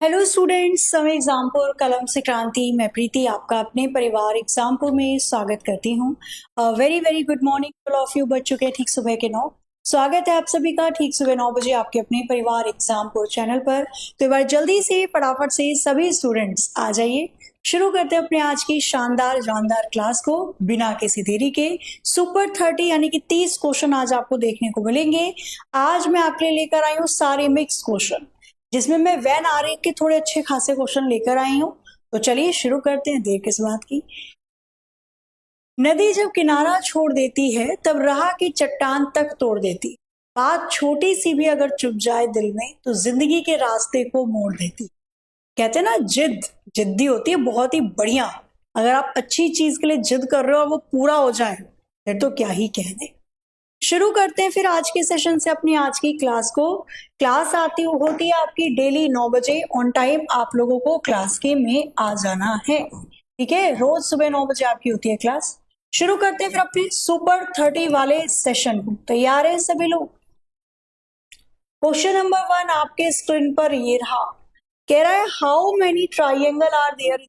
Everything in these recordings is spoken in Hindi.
हेलो स्टूडेंट्स, समय एग्जामपुर कलम से क्रांति। मैं प्रीति आपका अपने परिवार एग्जामपुर में स्वागत करती हूँ। Very very good morning all of you. बज चुके ठीक सुबह के 9। स्वागत है आप सभी का ठीक सुबह 9 बजे आपके अपने परिवार एग्जामपुर चैनल पर। तो एक बार जल्दी से फटाफट से सभी स्टूडेंट्स आ जाइए। शुरू करते हैं अपने आज की शानदार जानदार क्लास को बिना किसी देरी के। सुपर 30 यानी कि 30 क्वेश्चन आज आपको देखने को मिलेंगे। आज मैं आपके लिए लेकर आई हूँ सारे मिक्स क्वेश्चन, जिसमें मैं वैन आर्य के थोड़े अच्छे खासे क्वेश्चन लेकर आई हूँ। तो चलिए शुरू करते हैं, देर किस बात की। नदी जब किनारा छोड़ देती है तब राह की चट्टान तक तोड़ देती। बात छोटी सी भी अगर चुप जाए दिल में तो जिंदगी के रास्ते को मोड़ देती। कहते हैं ना, जिद्दी होती है बहुत ही बढ़िया। अगर आप अच्छी चीज के लिए जिद कर रहे हो और वो पूरा हो जाए फिर तो क्या ही कह दे। शुरू करते हैं फिर आज के सेशन से अपनी आज की क्लास को। क्लास होती है आपकी डेली 9 बजे ऑन टाइम। आप लोगों को क्लास के में आ जाना है, ठीक है। रोज सुबह 9 बजे आपकी होती है क्लास। शुरू करते हैं फिर अपने सुपर 30 वाले सेशन को। तैयार है सभी लोग? क्वेश्चन नंबर 1 आपके स्क्रीन पर ये रहा। कह रहा है how many triangle are there.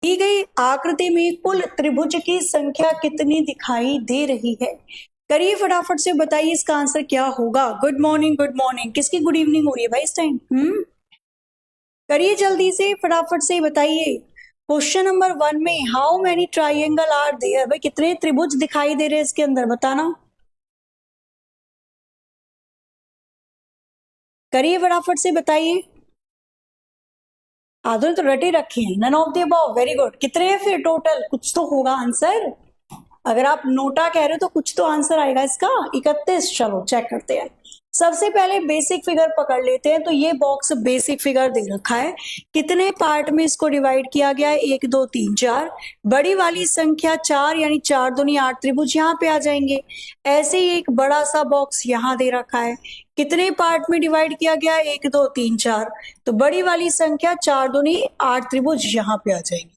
दी गई आकृति में कुल त्रिभुज की संख्या कितनी दिखाई दे रही है? करिए फटाफट से बताइए इसका आंसर क्या होगा। Good morning good morning. किसकी गुड इवनिंग हो रही है भाई इस टाइम? करिए जल्दी से फटाफट से बताइए। क्वेश्चन नंबर 1 में how many triangle are there, भाई कितने त्रिभुज दिखाई दे रहे हैं इसके अंदर, बताना। करिए फटाफट से बताइए। आधुन तो रटे रखे हैं। None of the above, very good. कितने हैं फिर टोटल? कुछ तो होगा आंसर। अगर आप नोटा कह रहे हो तो कुछ तो आंसर आएगा इसका। 31। चलो चेक करते हैं। सबसे पहले बेसिक फिगर पकड़ लेते हैं। तो ये बॉक्स बेसिक फिगर दे रखा है। कितने पार्ट में इसको डिवाइड किया गया है? 1 2 3 4। बड़ी वाली संख्या 4 यानी 4 दूनी 8 त्रिभुज यहाँ पे आ जाएंगे। ऐसे ही एक बड़ा सा बॉक्स यहाँ दे रखा है। कितने पार्ट में डिवाइड किया गया? 1 2 3 4। तो बड़ी वाली संख्या 4 दूनी 8 त्रिभुज यहाँ पे आ जाएंगे।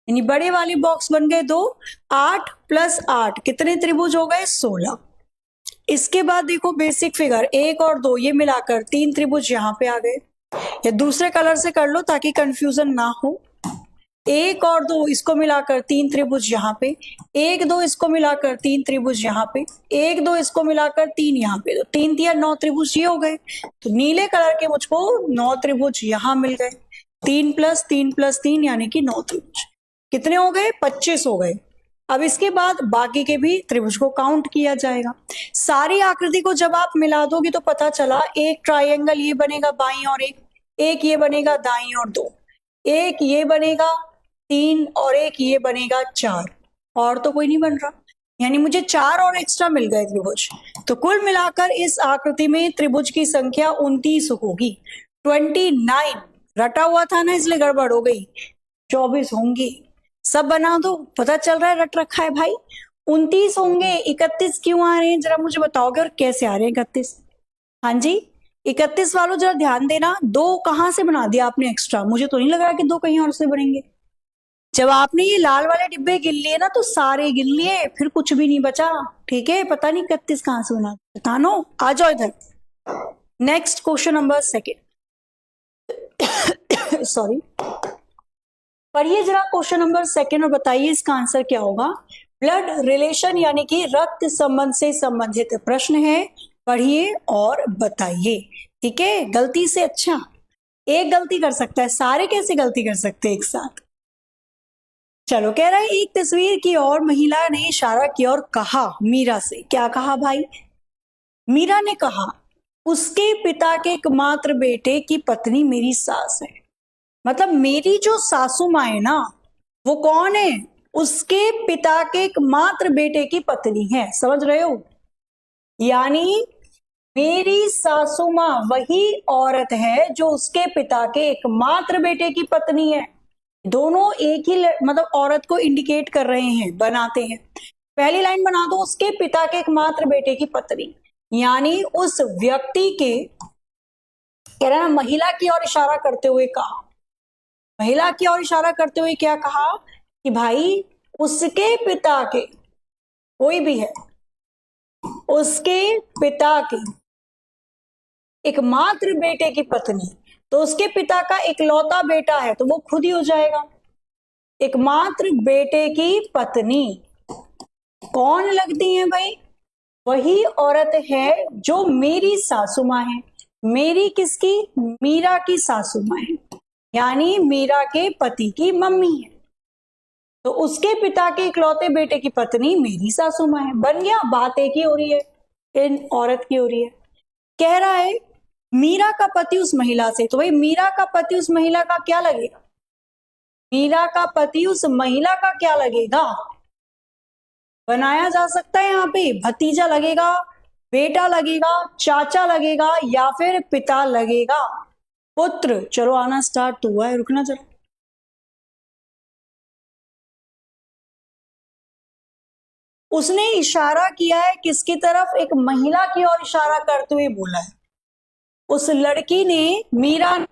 यानी बड़े वाले बॉक्स बन गए 2। 8 + 8 कितने त्रिभुज हो गए? 16। इसके बाद देखो बेसिक फिगर 1 और 2 ये मिलाकर 3 त्रिभुज यहाँ पे आ गए। या दूसरे कलर से कर लो ताकि कंफ्यूजन ना हो। 1 और 2 इसको मिलाकर 3 त्रिभुज यहाँ पे। 1 2 इसको मिलाकर 3 त्रिभुज यहाँ पे। 1 2 इसको मिलाकर 3 यहाँ पे। तो 3 3 9 त्रिभुज ये हो गए। तो नीले कलर के मुझको 9 त्रिभुज यहाँ मिल गए। 3 + 3 + 3 यानी कि 9 त्रिभुज। कितने हो गए? 25 हो गए। अब इसके बाद बाकी के भी त्रिभुज को काउंट किया जाएगा। सारी आकृति को जब आप मिला दोगे तो पता चला एक ट्राइंगल ये बनेगा बाईं और एक ये बनेगा दाईं और 2, एक ये बनेगा 3 और एक ये बनेगा 4। और तो कोई नहीं बन रहा, यानी मुझे 4 और एक्स्ट्रा मिल गए त्रिभुज। तो कुल मिलाकर इस आकृति में त्रिभुज की संख्या 29 होगी। 29 रटा हुआ था ना, इसलिए गड़बड़ हो गई। 24 होंगी। सब बना दो, पता चल रहा है रट रखा है भाई। 29 होंगे। 31 क्यों आ रहे हैं जरा मुझे बताओगे, और कैसे आ रहे हैं 31? हाँ जी, 31 वालों जरा ध्यान देना। 2 कहां से बना दिया आपने एक्स्ट्रा? मुझे तो नहीं लग रहा कि 2 कहीं और से बनेंगे। जब आपने ये लाल वाले डिब्बे गिन लिए ना तो सारे गिन लिए, फिर कुछ भी नहीं बचा। ठीक है, पता नहीं 31 कहां से बना। बतानो, आ जाओ इधर। नेक्स्ट क्वेश्चन नंबर 2 सॉरी, पढ़िए जरा क्वेश्चन नंबर 2 और बताइए इसका आंसर क्या होगा। ब्लड रिलेशन यानी कि रक्त संबंध से संबंधित प्रश्न है। पढ़िए और बताइए। ठीक है, गलती से अच्छा एक गलती कर सकता है, सारे कैसे गलती कर सकते हैं एक साथ? चलो, कह रहा है एक तस्वीर की और महिला ने इशारा किया और कहा मीरा से। क्या कहा भाई? मीरा ने कहा उसके पिता के एकमात्र बेटे की पत्नी मेरी सास है। मतलब मेरी जो सासू माँ है ना, वो कौन है? उसके पिता के एकमात्र बेटे की पत्नी है। समझ रहे हो? यानी मेरी सासू माँ वही औरत है जो उसके पिता के एकमात्र बेटे की पत्नी है। दोनों एक ही मतलब औरत को इंडिकेट कर रहे हैं, बनाते हैं। पहली लाइन बना दो, उसके पिता के एकमात्र बेटे की पत्नी। यानी उस व्यक्ति के, कह रहा ना, महिला की ओर इशारा करते हुए कहा। महिला की ओर इशारा करते हुए क्या कहा कि भाई उसके पिता के, कोई भी है, उसके पिता के एकमात्र बेटे की पत्नी। तो उसके पिता का इकलौता बेटा है तो वो खुद ही हो जाएगा। एकमात्र बेटे की पत्नी कौन लगती है भाई? वही औरत है जो मेरी सासू माँ है। मेरी किसकी? मीरा की सासू माँ है, यानी मीरा के पति की मम्मी है। तो उसके पिता के इकलौते बेटे की पत्नी मेरी सासू माँ है। बन गया, बात एक ही हो रही है, इन औरत की हो रही है। कह रहा है मीरा का पति उस महिला से, तो भाई मीरा का पति उस महिला का क्या लगेगा? मीरा का पति उस महिला का क्या लगेगा? बनाया जा सकता है यहाँ पे, भतीजा लगेगा, बेटा लगेगा, चाचा लगेगा या फिर पिता लगेगा, पुत्र। चलो आना स्टार्ट तो हुआ है, रुकना चलो। उसने इशारा किया है किसकी तरफ? एक महिला की ओर इशारा करते हुए बोला है। उस लड़की ने मीरा ने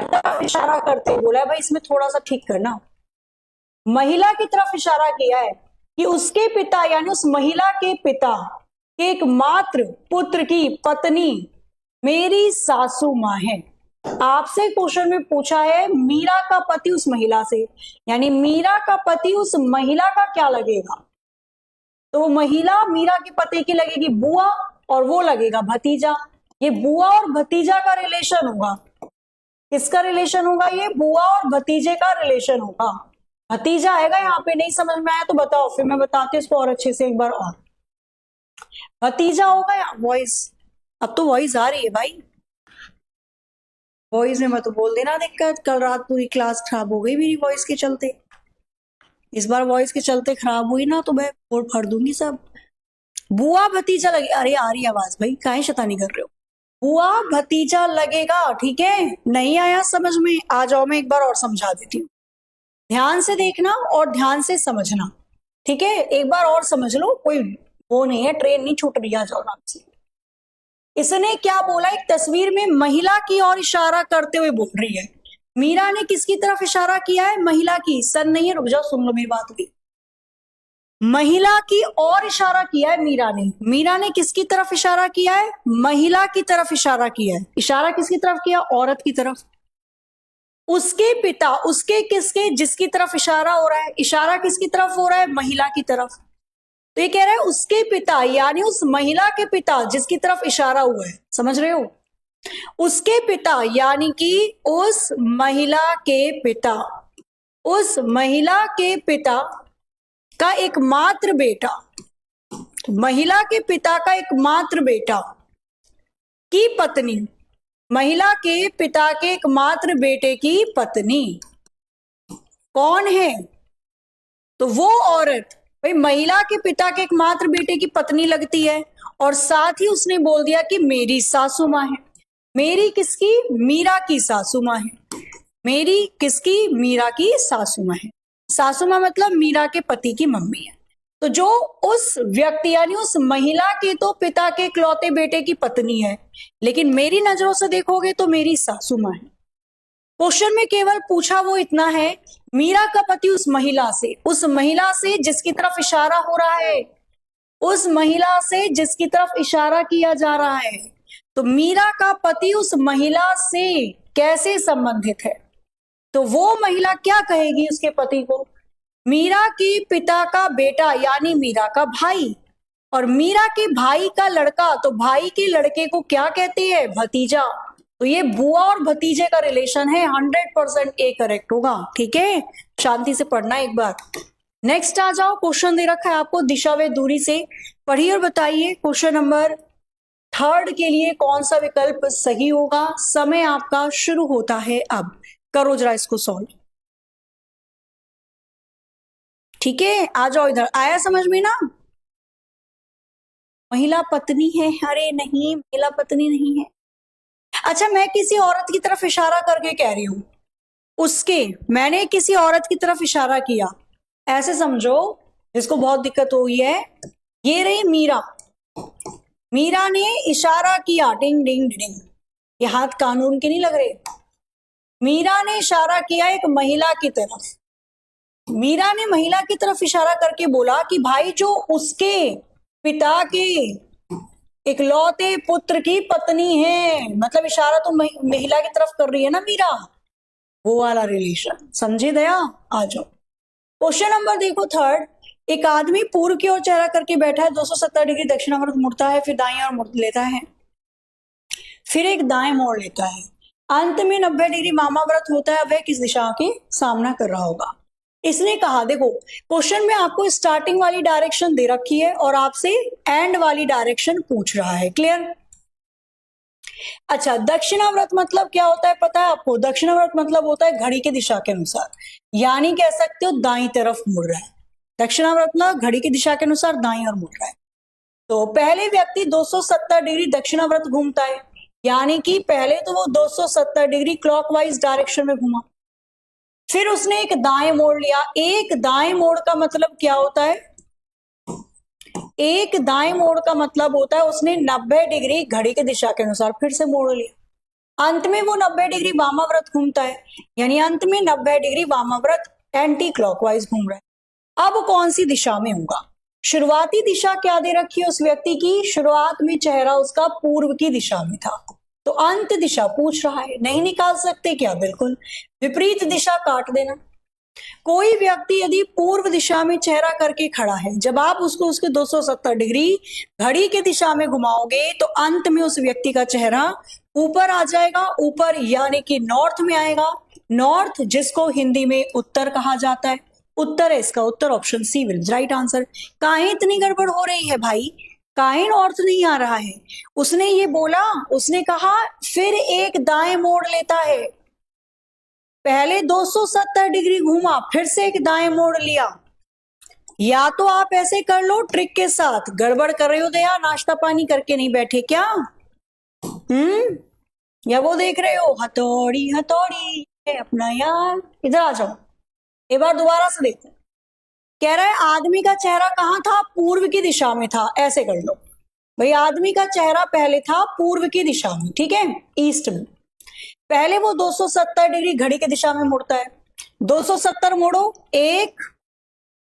तरफ इशारा करते हुए बोला है। भाई इसमें थोड़ा सा ठीक करना, महिला की तरफ इशारा किया है कि उसके पिता यानी उस महिला के पिता के एकमात्र पुत्र की पत्नी मेरी सासू माँ है। आपसे क्वेश्चन में पूछा है मीरा का पति उस महिला से, यानी मीरा का पति उस महिला का क्या लगेगा? तो वो महिला मीरा के पति की लगेगी बुआ और वो लगेगा भतीजा। ये बुआ और भतीजा का रिलेशन होगा। किसका रिलेशन होगा? ये बुआ और भतीजे का रिलेशन होगा। भतीजा आएगा यहाँ पे, नहीं समझ में आया तो बताओ, फिर मैं बताती हूँ इसको और अच्छे से एक बार और। भतीजा होगा या वॉइस? अब तो वॉइस आ रही है भाई, वॉइस में मत तो बोल देना दिक्कत। कल रात पूरी क्लास खराब हो गई मेरी वॉइस के चलते। इस बार वॉइस के चलते खराब हुई ना तो मैं बोर्ड फाड़ दूंगी सब। बुआ भतीजा लगे, अरे आ रही आवाज भाई, काहे शैतानी कर रहे हो? बुआ भतीजा लगेगा, ठीक है? नहीं आया समझ में? आ जाओ, मैं एक बार और समझा देती हूँ। ध्यान से देखना और ध्यान से समझना, ठीक है? एक बार और समझ लो, कोई वो नहीं है, ट्रेन नहीं छूट रही, आ जाओ आराम से। इसने क्या बोला? एक तस्वीर में महिला की ओर इशारा करते हुए बोल रही है। मीरा ने किसकी तरफ इशारा किया है? महिला की। सन नहीं है, रुक जाओ, सुन लो मेरी बात भी। महिला की ओर इशारा किया है मीरा ने। मीरा ने किसकी तरफ इशारा किया है? महिला की तरफ इशारा किया है। इशारा किसकी तरफ किया? औरत की तरफ। उसके पिता, उसके किसके, जिसकी तरफ इशारा हो रहा है, इशारा किसकी तरफ हो रहा है? महिला की तरफ। तो ये कह रहा है उसके पिता यानी उस महिला के पिता जिसकी तरफ इशारा हुआ है, समझ रहे हो? उसके पिता यानी कि उस महिला के पिता, उस महिला के पिता का एकमात्र बेटा, महिला के पिता का एकमात्र बेटा की पत्नी, महिला के पिता के एकमात्र बेटे की पत्नी कौन है? तो वो औरत भाई महिला के पिता के एकमात्र बेटे की पत्नी लगती है। और साथ ही उसने बोल दिया कि मेरी सासू माँ है। मेरी किसकी? मीरा की सासू माँ है। मेरी किसकी? मीरा की सासू माँ है। सासू माँ मतलब मीरा के पति की मम्मी है। तो जो उस व्यक्ति यानी उस महिला के तो पिता के इकलौते बेटे की पत्नी है, लेकिन मेरी नजरों से देखोगे तो मेरी सासू माँ है। क्वेश्चन में केवल पूछा वो इतना है, मीरा का पति उस महिला से जिसकी तरफ इशारा हो रहा है, उस महिला से जिसकी तरफ इशारा किया जा रहा है, तो मीरा का पति उस महिला से कैसे संबंधित है? तो वो महिला क्या कहेगी उसके पति को? मीरा के पिता का बेटा यानी मीरा का भाई, और मीरा के भाई का लड़का, तो भाई के लड़के को क्या कहते हैं? भतीजा। तो ये बुआ और भतीजे का रिलेशन है। 100% ए करेक्ट होगा, ठीक है? शांति से पढ़ना एक बार। नेक्स्ट आ जाओ, क्वेश्चन दे रखा है आपको दिशा व दूरी से, पढ़िए और बताइए क्वेश्चन नंबर 3 के लिए कौन सा विकल्प सही होगा। समय आपका शुरू होता है अब, करो जरा इसको सॉल्व, ठीक है? आ जाओ इधर, आया समझ में ना? महिला पत्नी है? अरे नहीं, महिला पत्नी नहीं है। अच्छा, मैं किसी औरत की तरफ इशारा करके कह रही हूं, मैंने किसी औरत की तरफ इशारा किया, ऐसे समझो। जिसको बहुत दिक्कत हो गई है, ये रही मीरा। मीरा ने इशारा किया, डिंग डिंग डिंग, ये हाथ कानून के नहीं लग रहे। मीरा ने इशारा किया एक महिला की तरफ। मीरा ने महिला की तरफ इशारा करके बोला कि भाई जो उसके पिता के इकलौते पुत्र की पत्नी है, मतलब इशारा तो महिला की तरफ कर रही है ना मीरा, वो वाला रिलेशन, समझे दया। आ जाओ क्वेश्चन नंबर देखो थर्ड। एक आदमी पूर्व की ओर चेहरा करके बैठा है, 270 डिग्री दक्षिणावर्त मुड़ता है, फिर दाएं ओर मुड़ लेता है, फिर एक दाएं मोड़ लेता है, अंत में 90 डिग्री वामाव्रत होता है। वह किस दिशा के सामना कर रहा होगा? इसने कहा, देखो क्वेश्चन में आपको स्टार्टिंग वाली डायरेक्शन दे रखी है और आपसे एंड वाली डायरेक्शन पूछ रहा है, क्लियर। अच्छा, दक्षिणाव्रत मतलब क्या होता है पता है आपको? दक्षिणाव्रत मतलब होता है घड़ी की दिशा के अनुसार, यानी कह सकते हो दाई तरफ मुड़ रहा है। दक्षिणाव्रत मतलब घड़ी की दिशा के अनुसार दाई ओर मुड़ रहा है। तो पहले व्यक्ति 270 डिग्री दक्षिणाव्रत घूमता है, यानी कि पहले तो वो 270 डिग्री क्लॉकवाइज डायरेक्शन में घूमा, फिर उसने एक दाएं मोड़ लिया। एक दाएं मोड़ का मतलब क्या होता है? एक दाएं मोड़ का मतलब होता है उसने 90 डिग्री घड़ी की दिशा के अनुसार फिर से मोड़ लिया, अंत में वो 90 डिग्री वामाव्रत घूमता है, यानी अंत में 90 डिग्री वामाव्रत एंटी क्लॉकवाइज घूम रहा है। अब कौन सी दिशा में होगा? शुरुआती दिशा क्या दे रखी है उस व्यक्ति की? शुरुआत में चेहरा उसका पूर्व की दिशा में था, तो अंत दिशा पूछ रहा है, नहीं निकाल सकते क्या? बिल्कुल, विपरीत दिशा काट देना। कोई व्यक्ति यदि पूर्व दिशा में चेहरा करके खड़ा है, जब आप उसको उसके 270 डिग्री घड़ी की दिशा में घुमाओगे तो अंत में उस व्यक्ति का चेहरा ऊपर आ जाएगा, ऊपर यानी कि नॉर्थ में आएगा। नॉर्थ जिसको हिंदी में उत्तर कहा जाता है, उत्तर है इसका उत्तर, option C will right answer. काहे इतनी गड़बड़ हो रही है भाई? काहे नॉर्थ नहीं आ रहा है? उसने ये बोला, उसने कहा फिर एक दाएं मोड़ लेता है, पहले 270 डिग्री घूमा, फिर से एक दाएं मोड़ लिया। या तो आप ऐसे कर लो ट्रिक के साथ, गड़बड़ कर रहे हो दया, नाश्ता पानी करके नहीं बैठे क्या? या वो देख रहे हो हथौड़ी हथौड़ी अपना यार? इधर आ जाओ, एक बार दोबारा से देखो। कह रहा है आदमी का चेहरा कहाँ था? पूर्व की दिशा में था, ऐसे कर लो भाई। आदमी का चेहरा पहले था पूर्व की दिशा में, ठीक है, ईस्ट में। पहले वो 270 डिग्री घड़ी की दिशा में मुड़ता है, 270 मोड़ो, 1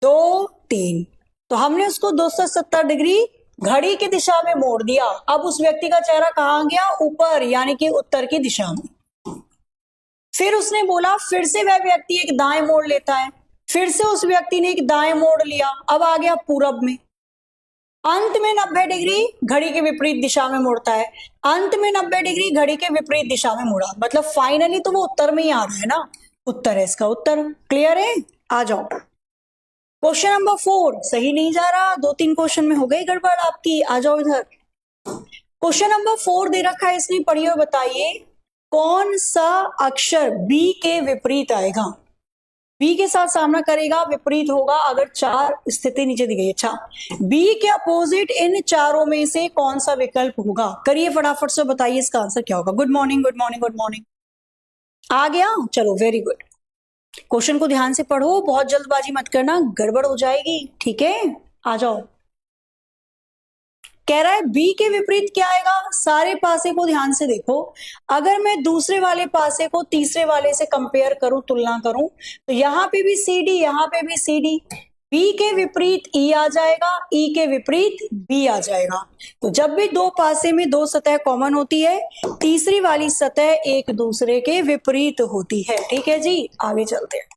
2 3, तो हमने उसको 270 डिग्री घड़ी की दिशा में मोड़ दिया। अब उस व्यक्ति का चेहरा कहां गया? ऊपर, यानी कि उत्तर की दिशा में। फिर उसने बोला फिर से वह व्यक्ति एक दाएं मोड़ लेता है, फिर से उस व्यक्ति ने एक दाएं मोड़ लिया, अब आ गया पूरब में। अंत में 90 डिग्री घड़ी के विपरीत दिशा में मुड़ता है, अंत में 90 डिग्री घड़ी के विपरीत दिशा में मुड़ा, मतलब फाइनली तो वो उत्तर में ही आ रहा है ना, उत्तर है इसका उत्तर, क्लियर है। आ जाओ क्वेश्चन नंबर 4, सही नहीं जा रहा, 2-3 क्वेश्चन में हो गई गड़बड़ आपकी। आ जाओ इधर, क्वेश्चन नंबर 4 दे रखा है, इसने पढ़िए और बताइए कौन सा अक्षर बी के विपरीत आएगा? बी के साथ सामना करेगा, विपरीत होगा अगर 4 स्थिति नीचे दी गई है। अच्छा, बी के अपोजिट इन चारों में से कौन सा विकल्प होगा? करिए फटाफट से, बताइए इसका आंसर क्या होगा। Good morning good morning good morning, आ गया, चलो वेरी गुड। क्वेश्चन को ध्यान से पढ़ो, बहुत जल्दबाजी मत करना, गड़बड़ हो जाएगी, ठीक है। आ जाओ, कह रहा है बी के विपरीत क्या आएगा? सारे पासे को ध्यान से देखो, अगर मैं दूसरे वाले पासे को तीसरे वाले से कंपेयर करूं, तुलना करूं, तो यहां पे भी सी डी, यहां पे भी सी डी, बी के विपरीत ई आ जाएगा, ई के विपरीत बी आ जाएगा। तो जब भी दो पासे में दो सतह कॉमन होती है, तीसरी वाली सतह एक दूसरे के विपरीत होती है, ठीक है जी। आगे चलते हैं,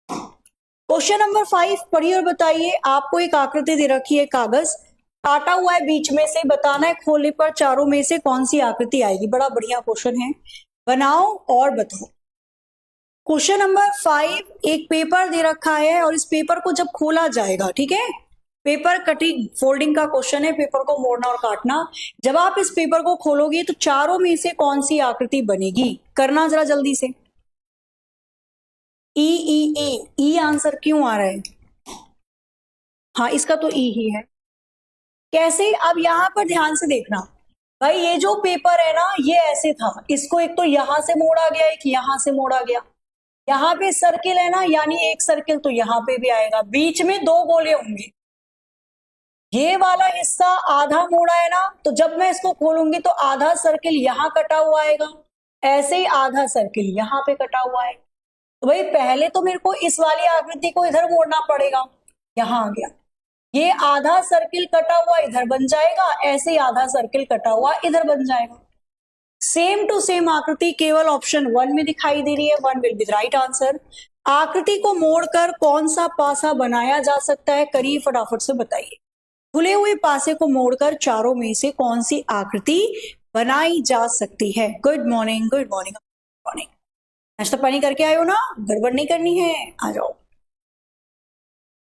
क्वेश्चन नंबर 5 पढ़िए और बताइए। आपको एक आकृति दे रखी है, कागज काटा हुआ है बीच में से, बताना है खोलने पर चारों में से कौन सी आकृति आएगी। बड़ा बढ़िया क्वेश्चन है, बनाओ और बताओ। क्वेश्चन नंबर 5, एक पेपर दे रखा है और इस पेपर को जब खोला जाएगा, ठीक है, पेपर कटिंग फोल्डिंग का क्वेश्चन है, पेपर को मोड़ना और काटना। जब आप इस पेपर को खोलोगे तो चारों में से कौन सी आकृति बनेगी? करना जरा जल्दी से। ई ई ई, ई आंसर क्यों आ रहा है? हाँ, इसका तो ई ही है। कैसे? अब यहां पर ध्यान से देखना भाई, ये जो पेपर है ना, ये ऐसे था, इसको एक तो यहां से मोड़ा गया, एक यहां से मोड़ा गया। यहाँ पे सर्किल है ना, यानी एक सर्किल तो यहाँ पे भी आएगा, बीच में दो गोले होंगे। ये वाला हिस्सा आधा मोड़ा है ना, तो जब मैं इसको खोलूंगी तो आधा सर्किल यहाँ कटा हुआ आएगा, ऐसे ही आधा सर्किल यहाँ पे कटा हुआ है। तो भाई पहले तो मेरे को इस वाली आकृति को इधर मोड़ना पड़ेगा, यहाँ आ गया। ये आधा सर्किल कटा हुआ इधर बन जाएगा, ऐसे ही आधा सर्किल कटा हुआ इधर बन जाएगा। सेम टू सेम आकृति केवल ऑप्शन 1 में दिखाई दे रही है, 1 will be the right answer. आकृति को मोड़कर कौन सा पासा बनाया जा सकता है, करिए फटाफट से बताइए। खुले हुए पासे को मोड़कर चारों में से कौन सी आकृति बनाई जा सकती है? Good morning, good morning, good morning. नाश्ता पानी करके आए हो ना, गड़बड़ नहीं करनी है, आ जाओ।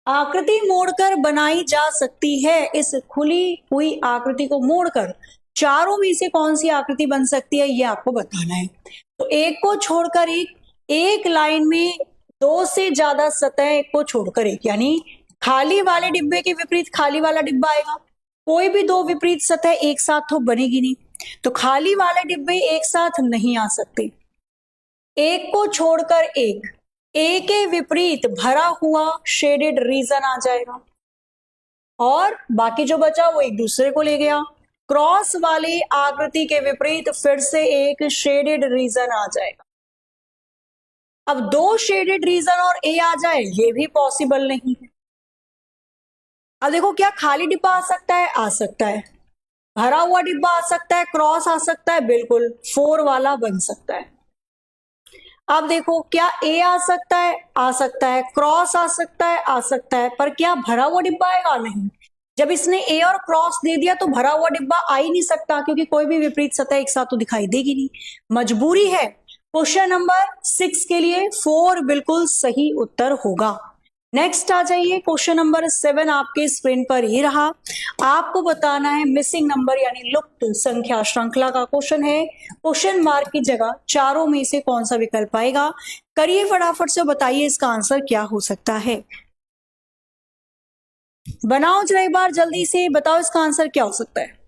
आकृति मोड़कर बनाई जा सकती है, इस खुली हुई आकृति को मोड़कर चारों में से कौन सी आकृति बन सकती है, ये आपको बताना है। तो एक को छोड़कर एक लाइन में दो से ज्यादा सतह, एक को छोड़कर एक, यानी खाली वाले डिब्बे के विपरीत खाली वाला डिब्बा आएगा। कोई भी दो विपरीत सतह एक साथ तो बनेगी नहीं, तो खाली वाले डिब्बे एक साथ नहीं आ सकते। एक को छोड़कर एक के विपरीत भरा हुआ शेडेड रीजन आ जाएगा, और बाकी जो बचा वो एक दूसरे को ले गया। क्रॉस वाली आकृति के विपरीत फिर से एक शेडेड रीजन आ जाएगा। अब दो शेडेड रीजन और ए आ जाए, ये भी पॉसिबल नहीं है। अब देखो, क्या खाली डिब्बा आ सकता है? आ सकता है। भरा हुआ डिब्बा आ सकता है, क्रॉस आ सकता है, बिल्कुल 4 वाला बन सकता है। अब देखो, क्या ए आ सकता है? आ सकता है। क्रॉस आ सकता है? आ सकता है। पर क्या भरा हुआ डिब्बा आएगा? नहीं। जब इसने ए और क्रॉस दे दिया तो भरा हुआ डिब्बा आ ही नहीं सकता, क्योंकि कोई भी विपरीत सतह एक साथ तो दिखाई देगी नहीं, मजबूरी है। क्वेश्चन नंबर 6 के लिए 4 बिल्कुल सही उत्तर होगा। नेक्स्ट आ जाइए, क्वेश्चन नंबर 7 आपके स्क्रीन पर ही रहा। आपको बताना है मिसिंग नंबर यानी लुप्त संख्या श्रृंखला का क्वेश्चन है। क्वेश्चन मार्क की जगह चारों में से कौन सा विकल्प आएगा, करिए फटाफट से, बताइए इसका आंसर क्या हो सकता है। बनाओ जरा एक बार जल्दी से, बताओ इसका आंसर क्या हो सकता है।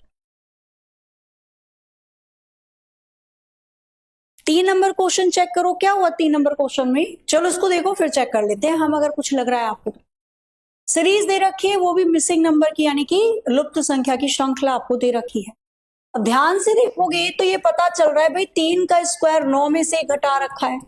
3 नंबर क्वेश्चन चेक करो, क्या हुआ 3 नंबर क्वेश्चन में। चलो इसको देखो फिर चेक कर लेते हैं हम, अगर कुछ लग रहा है आपको। सीरीज दे रखी है, वो भी मिसिंग नंबर की, यानी कि लुप्त संख्या की श्रृंखला आपको दे रखी है। अब ध्यान से देखोगे तो ये पता चल रहा है भाई, 3 का स्क्वायर 9 में से घटा रखा है,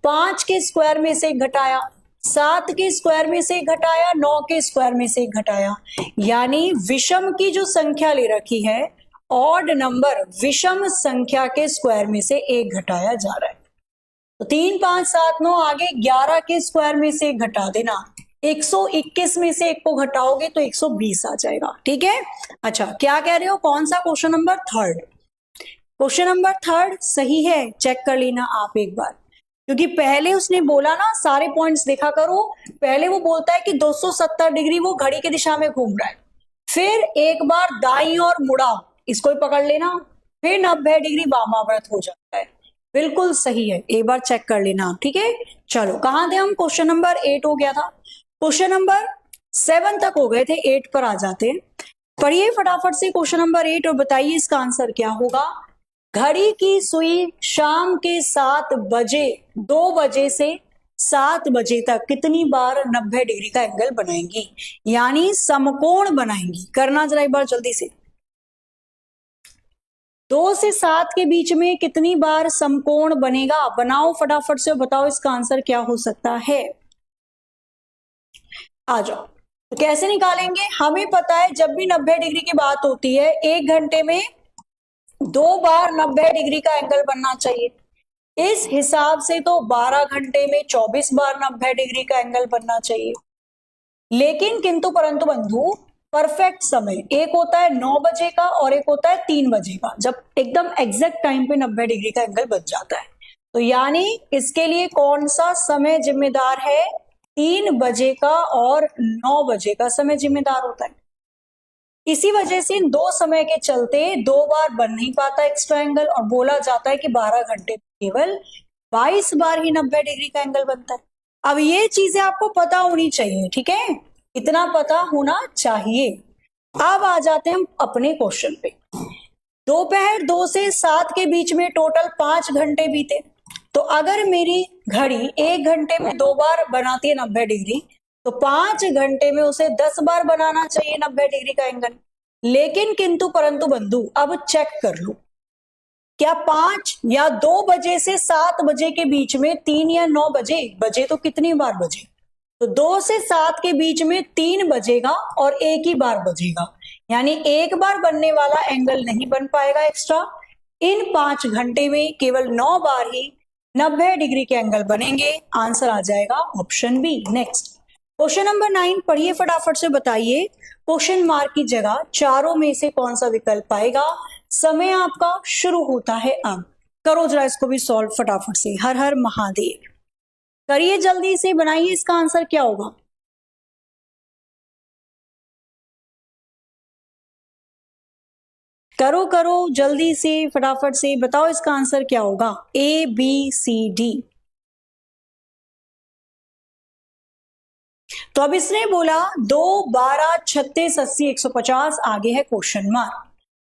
5 के स्क्वायर में से घटाया, 7 के स्क्वायर में से घटाया, 9 के स्क्वायर में से घटाया, यानी विषम की जो संख्या ले रखी है, ऑड नंबर विषम संख्या के स्क्वायर में से एक घटाया जा रहा है। तो 3, 5, 7, 9 आगे 11 के स्क्वायर में से घटा देना, 121 में से एक को घटाओगे तो 120 आ जाएगा। ठीक है, अच्छा क्या कह रहे हो, कौन सा क्वेश्चन नंबर 3? क्वेश्चन नंबर 3 सही है, चेक कर लेना आप एक बार, क्योंकि पहले उसने बोला ना, सारे पॉइंट्स देखा करो। पहले वो बोलता है कि 270 डिग्री वो घड़ी की दिशा में घूम रहा है, फिर एक बार दाईं ओर मुड़ा, इसको ही पकड़ लेना, फिर 90 डिग्री वामाव्रत हो जाता है। बिल्कुल सही है, एक बार चेक कर लेना। ठीक है, चलो कहां थे हम, क्वेश्चन नंबर 8 हो गया था, क्वेश्चन नंबर 7 तक हो गए थे, 8 पर आ जाते हैं। पढ़िए फटाफट से क्वेश्चन नंबर 8 और बताइए इसका आंसर क्या होगा। घड़ी की सुई शाम के 7 बजे, 2 बजे से 7 बजे तक कितनी बार 90 डिग्री का एंगल बनाएंगी, यानी समकोण बनाएंगी। करना जरा एक बार जल्दी से, 2 से 7 के बीच में कितनी बार समकोण बनेगा, बनाओ फटाफट से, बताओ इसका आंसर क्या हो सकता है। आ जाओ, तो कैसे निकालेंगे, हमें पता है जब भी 90 डिग्री की बात होती है, 1 घंटे में 2 बार 90 डिग्री का एंगल बनना चाहिए। इस हिसाब से तो 12 घंटे में 24 बार 90 डिग्री का एंगल बनना चाहिए। लेकिन किंतु परंतु बंधु, परफेक्ट समय एक होता है 9 बजे का और एक होता है 3 बजे का, जब एकदम एग्जैक्ट टाइम पे 90 डिग्री का एंगल बन जाता है। तो यानी इसके लिए कौन सा समय जिम्मेदार है, 3 बजे का और 9 बजे का समय जिम्मेदार होता है। इसी वजह से इन दो समय के चलते 2 बार बन नहीं पाता एक्स्ट्रा एंगल, और बोला जाता है कि 12 घंटे में केवल 22 बार ही 90 डिग्री का एंगल बनता है। अब ये चीजें आपको पता होनी चाहिए, ठीक है, इतना पता होना चाहिए। अब आ जाते हैं हम अपने क्वेश्चन पे। दोपहर 2 से 7 के बीच में टोटल 5 घंटे बीते, तो अगर मेरी घड़ी 1 घंटे में 2 बार बनाती है 90 डिग्री, तो 5 घंटे में उसे 10 बार बनाना चाहिए 90 डिग्री का एंगल। लेकिन किंतु परंतु बंधु, अब चेक कर लो, क्या 5 या 2 बजे से 7 बजे के बीच में 3 या 9 बजे तो कितनी बार बजे, तो 2 से 7 के बीच में 3 बजेगा और एक ही बार बजेगा, यानी एक बार बनने वाला एंगल नहीं बन पाएगा एक्स्ट्रा। इन 5 घंटे में केवल 9 बार ही 90 डिग्री के एंगल बनेंगे। आंसर आ जाएगा option B. Next question number 9 पढ़िए फटाफट से, बताइए क्वेश्चन मार्क की जगह चारों में से कौन सा विकल्प आएगा। समय आपका शुरू होता है अब। करो जरा इसको भी सॉल्व फटाफट से। हर हर महादेव, करिए जल्दी से, बनाइए इसका आंसर क्या होगा। करो करो जल्दी से फटाफट से, बताओ इसका आंसर क्या होगा। A B C D. तो अब इसने बोला 2, 12, 36, 80, 150, आगे है क्वेश्चन मार्क।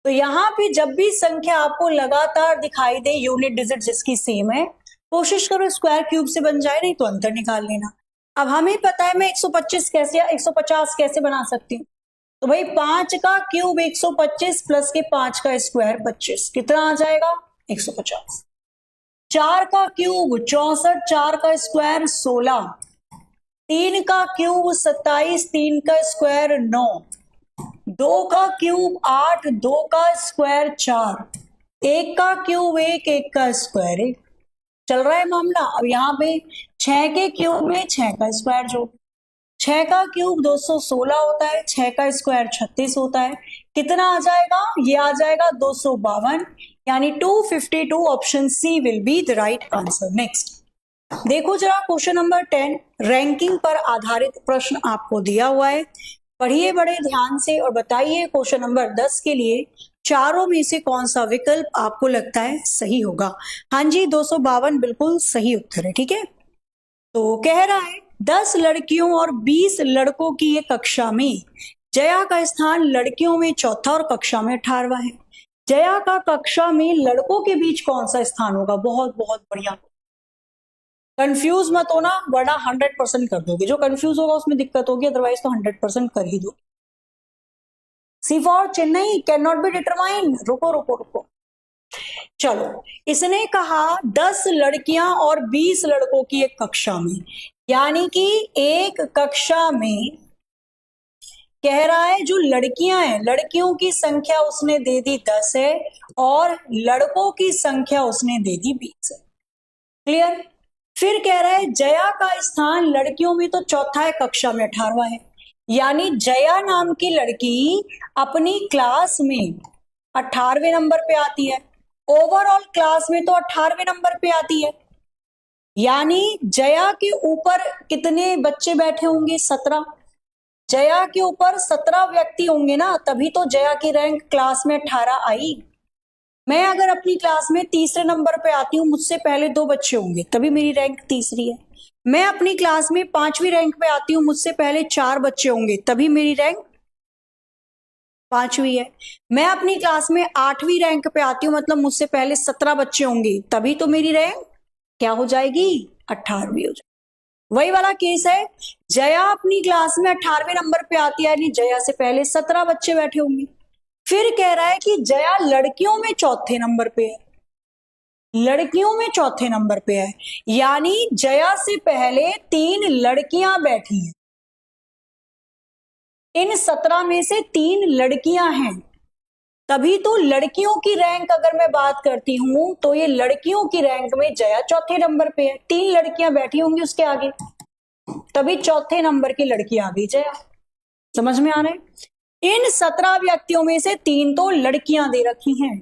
तो यहां पे जब भी संख्या आपको लगातार दिखाई दे, यूनिट डिजिट जिसकी सेम है, कोशिश करो स्क्वायर क्यूब से बन जाए, नहीं तो अंतर निकाल लेना। अब हमें पता है मैं 125 कैसे या 150 कैसे बना सकती हूँ। तो भाई 5 का क्यूब 125 प्लस के 5 का स्क्वायर 25, कितना आ जाएगा 150। 4 का क्यूब 64, 4 का स्क्वायर 16, 3 का क्यूब 27, 3 का स्क्वायर 9, 2 का क्यूब 8, 2 का स्क्वायर 4, 1 का क्यूब 1, 1 का स्क्वायर 1। चल रहा है मामला। अब यहाँ पे 6 के क्यूब में 6 का स्क्वायर जोड़, 6 का क्यूब 216 होता है, 6 का स्क्वायर 36 होता है, कितना आ जाएगा, ये आ जाएगा 252, यानी 252। Option C will be the right answer. Next देखो जरा क्वेश्चन नंबर 10, रैंकिंग पर आधारित प्रश्न आपको दिया हुआ है। पढ़िए बड़े ध्यान से और बताइए क्वेश्चन नंबर 10 के लिए चारों में से कौन सा विकल्प आपको लगता है सही होगा। हाँ जी 252 बिल्कुल सही उत्तर है। ठीक है, तो कह रहा है 10 लड़कियों और 20 लड़कों की एक कक्षा में जया का स्थान लड़कियों में चौथा और कक्षा में 18वां है। जया का कक्षा में लड़कों के बीच कौन सा स्थान होगा। बहुत बहुत बढ़िया, कंफ्यूज मत होना वरना 100% कर दोगे। जो कंफ्यूज होगा उसमें दिक्कत होगी, अदरवाइज तो 100% कर ही दो। C for Chennai can not be determine. रुको रुको रुको, चलो इसने कहा 10 लड़कियां और 20 लड़कों की एक कक्षा में, यानी कि एक कक्षा में कह रहा है जो लड़कियां हैं, लड़कियों की संख्या उसने दे दी 10 है और लड़कों की संख्या उसने दे दी 20 है। क्लियर। फिर कह रहा है जया का स्थान लड़कियों में तो चौथा है, कक्षा में 18वां है, यानी जया नाम की लड़की अपनी क्लास में 18वें नंबर पे आती है, ओवरऑल क्लास में तो 18वें नंबर पे आती है, यानी जया के ऊपर कितने बच्चे बैठे होंगे 17। जया के ऊपर 17 व्यक्ति होंगे ना, तभी तो जया की रैंक क्लास में 18 आई। मैं अगर अपनी क्लास में तीसरे नंबर पे आती हूँ, मुझसे पहले 2 बच्चे होंगे, तभी मेरी रैंक तीसरी है। मैं अपनी क्लास में 5वीं रैंक पे आती हूँ, मुझसे पहले 4 बच्चे होंगे, तभी मेरी रैंक 5वीं है। मैं अपनी क्लास में 8वीं रैंक पे आती हूँ, मतलब मुझसे पहले 17 बच्चे होंगे, तभी तो मेरी रैंक क्या हो जाएगी 18वीं हो जाएगी। वही वाला केस है, जया अपनी क्लास में 18वें नंबर पे आती है, यानी जया से पहले 17 बच्चे बैठे होंगे। फिर कह रहा है कि जया लड़कियों में चौथे नंबर पे है, लड़कियों में चौथे नंबर पे है, यानी जया से पहले 3 लड़कियां बैठी हैं, इन 17 में से 3 लड़कियां हैं, तभी तो लड़कियों की रैंक अगर मैं बात करती हूं तो ये लड़कियों की रैंक में जया चौथे नंबर पे है। 3 लड़कियां बैठी होंगी उसके आगे, तभी चौथे नंबर की लड़की आ गई जया। समझ में आ रहा है। इन 17 व्यक्तियों में से 3 तो लड़कियां दे रखी हैं।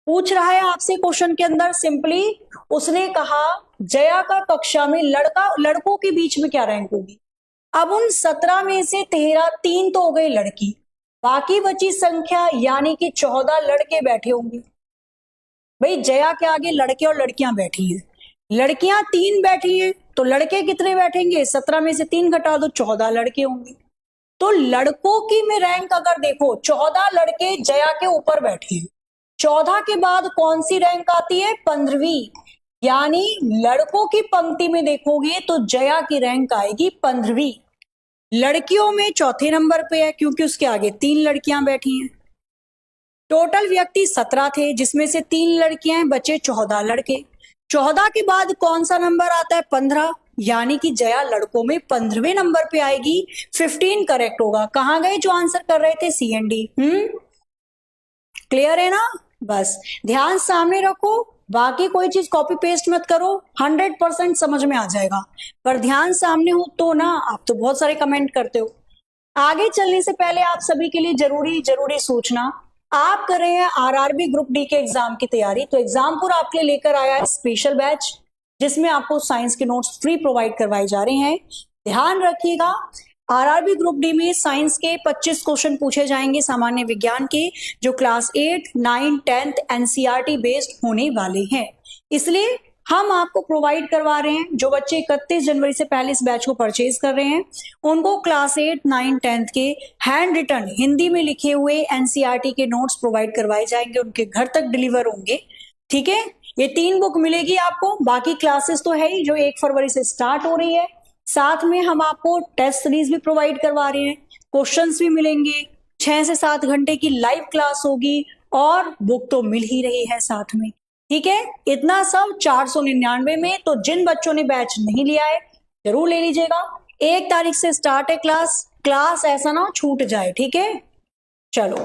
पूछ रहा है आपसे क्वेश्चन के अंदर सिंपली, उसने कहा जया का कक्षा में लड़कों के बीच में क्या रैंक होगी। अब उन 17 में से 3 तो हो गई लड़की, बाकी बची संख्या यानी कि 14 लड़के बैठे होंगे। भाई जया के आगे लड़के और लड़कियां बैठी हैं, लड़कियां 3 बैठी हैं, तो लड़के कितने बैठेंगे, 17 में से 3 घटा दो, 14 लड़के होंगे। तो लड़कों की में रैंक अगर देखो, 14 लड़के जया के ऊपर बैठे हैं, 14 के बाद कौन सी रैंक आती है 15वीं, यानी लड़कों की पंक्ति में देखोगे तो जया की रैंक आएगी 15वीं। लड़कियों में चौथे नंबर पे है क्योंकि उसके आगे 3 लड़कियां बैठी हैं। टोटल व्यक्ति 17 थे, जिसमें से 3 लड़कियां हैं, बचे 14 लड़के। 14 के बाद कौन सा नंबर आता है 15, यानी कि जया लड़कों में 15वें नंबर पे आएगी। 15 करेक्ट होगा। कहां गए जो आंसर कर रहे थे सी एंड डी? क्लियर है ना? बस ध्यान सामने रखो, बाकी कोई चीज कॉपी पेस्ट मत करो, 100% समझ में आ जाएगा। पर ध्यान सामने हो तो ना, आप तो बहुत सारे कमेंट करते हो। आगे चलने से पहले आप सभी के लिए जरूरी सूचना, आप कर रहे हैं आरआरबी ग्रुप डी के एग्जाम की तैयारी, तो एग्जामपुर आपके लिए लेकर आया है स्पेशल बैच, जिसमें आपको साइंस के नोट्स फ्री प्रोवाइड करवाए जा रहे हैं। ध्यान रखिएगा, आरआरबी ग्रुप डी में साइंस के 25 क्वेश्चन पूछे जाएंगे सामान्य विज्ञान के, जो क्लास 8, 9, 10 एनसीईआरटी बेस्ड होने वाले हैं। इसलिए हम आपको प्रोवाइड करवा रहे हैं, जो बच्चे 31 जनवरी से पहले इस बैच को परचेज कर रहे हैं, उनको क्लास 8, 9, 10 के हैंड रिटन हिंदी में लिखे हुए एनसीईआरटी के नोट्स प्रोवाइड करवाए जाएंगे, उनके घर तक डिलीवर होंगे। ठीक है, ये 3 बुक मिलेगी आपको। बाकी क्लासेस तो है ही, जो 1 फरवरी से स्टार्ट हो रही है। साथ में हम आपको टेस्ट सीरीज भी प्रोवाइड करवा रहे हैं, क्वेश्चंस भी मिलेंगे, 6 से 7 घंटे की लाइव क्लास होगी, और बुक तो मिल ही रही है साथ में। ठीक है, इतना सब 499 में। तो जिन बच्चों ने बैच नहीं लिया है जरूर ले लीजिएगा। 1 तारीख से स्टार्ट है क्लास ऐसा ना छूट जाए। ठीक है, चलो,